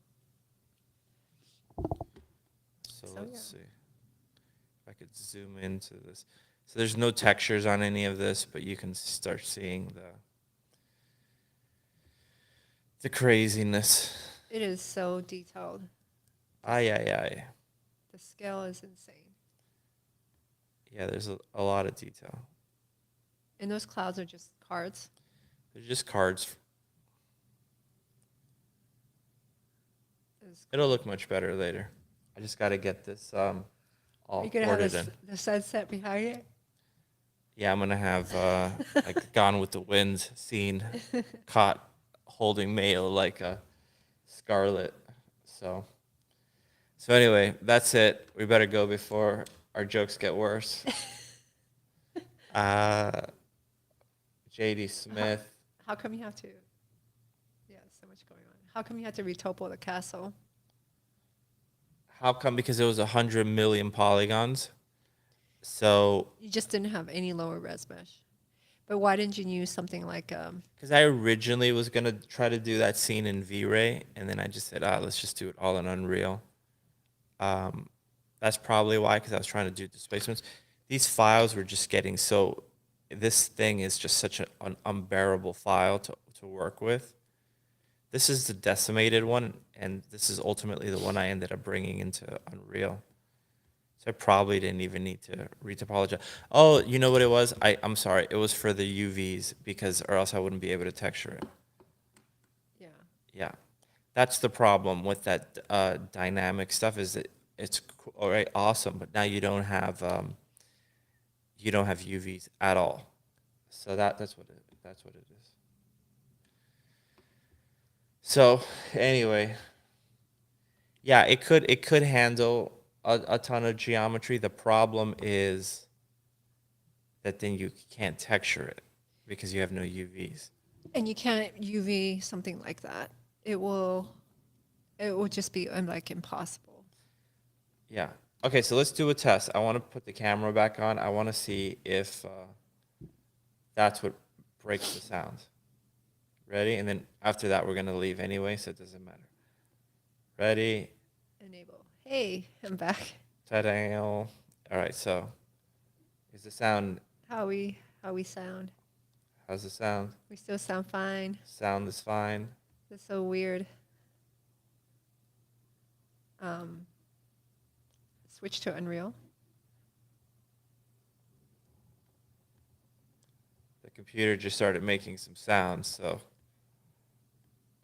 So So, let's yeah. see if I could zoom into this. So there's no textures on any of this, but you can start seeing the craziness. It is so detailed. Ay, ay, ay. The scale is insane. Yeah, there's a lot of detail. And those clouds are just cards. They're just cards. It's It'll look much better later. I just got to get this all You're gonna have ported in. the sunset behind it. Yeah, I'm gonna have like Gone with the Wind scene, caught holding mail like a Scarlet. So anyway, that's it. We better go before our jokes get worse. J.D. Smith. How come you have to? Yeah, so much going on. How come you had to retopo the castle? How come? Because it was 100 million polygons. So You just didn't have any lower res mesh. But why didn't you use something like because I originally was gonna try to do that scene in V-Ray, and then I just said, let's just do it all in Unreal. That's probably why, because I was trying to do displacements. These files were just getting so. This thing is just such an unbearable file to work with. This is the decimated one, and this is ultimately the one I ended up bringing into Unreal. So I probably didn't even need to retopologize. Oh, you know what it was? I'm sorry. It was for the UVs, because or else I wouldn't be able to texture it. yeah. Yeah. That's the problem with that dynamic stuff, is that it's all right, awesome, but now you don't have UVs at all. So that's what it is. So anyway, yeah, it could handle a ton of geometry. The problem is that then you can't texture it because you have no UVs. And you can't UV something like that. It will just be like impossible. Yeah. Okay, so let's do a test. I want to put the camera back on. I want to see if that's what breaks the sound. Ready? And then after that, we're going to leave anyway, so it doesn't matter. Ready? Enable. Hey, I'm back. Ta-da. All right, so is the sound, How we sound. how's the sound? We still sound fine. Sound is fine. That's so weird. Switch to Unreal. The computer just started making some sounds, so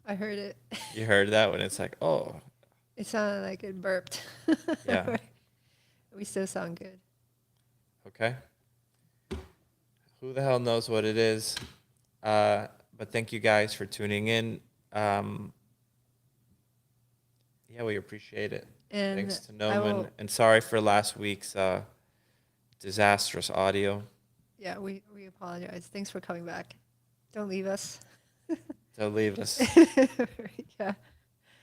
I heard it. you heard that when it's like, oh, It sounded like it burped. yeah, We still sound good. okay. Who the hell knows what it is? But thank you guys for tuning in. Yeah, we appreciate it. And Thanks to I Gnomon. will, And sorry for last week's disastrous audio. yeah, we apologize. Thanks for coming back. Don't leave us. Don't leave us. Yeah.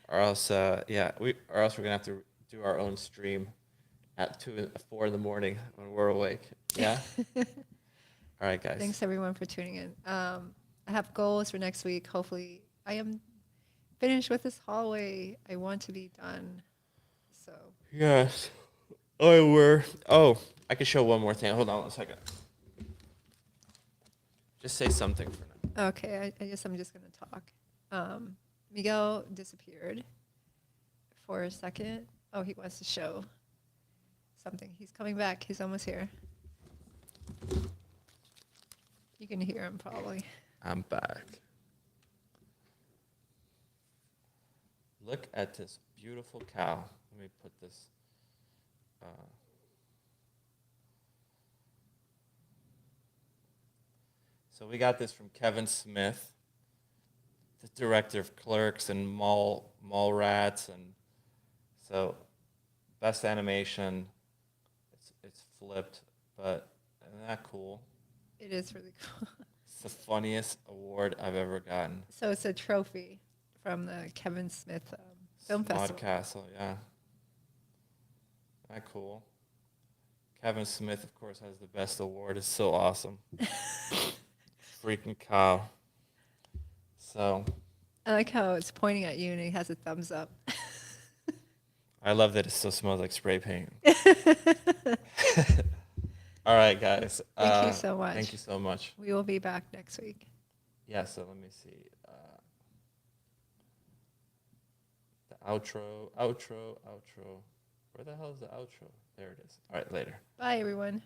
Or else, or else we're gonna have to do our own stream at 4 in the morning when we're awake. Yeah. All right, guys. Thanks everyone for tuning in. I have goals for next week. Hopefully, I am finished with this hallway. I want to be done. So Yes. Oh, I could show one more thing. Hold on 1 second. Just say something for now. okay, I guess I'm just gonna talk. Miguel disappeared for a second. Oh, he wants to show something. He's coming back. He's almost here. You can hear him probably. I'm back. Look at this beautiful cow. Let me put this. So we got this from Kevin Smith, the director of Clerks and Mallrats, and so best animation. It's flipped, but isn't that cool? It is really cool. the funniest award I've ever gotten. So it's a trophy from the Kevin Smith Film Festival. Castle, yeah. That cool. Kevin Smith, of course, has the best award. It's so awesome. Freaking cow. So I like how it's pointing at you and it has a thumbs up. I love that it still smells like spray paint. All right, guys. Thank you so much. Thank you so much. We will be back next week. Yeah, so let me see. The outro. Where the hell is the outro? There it is. All right, later. Bye, everyone.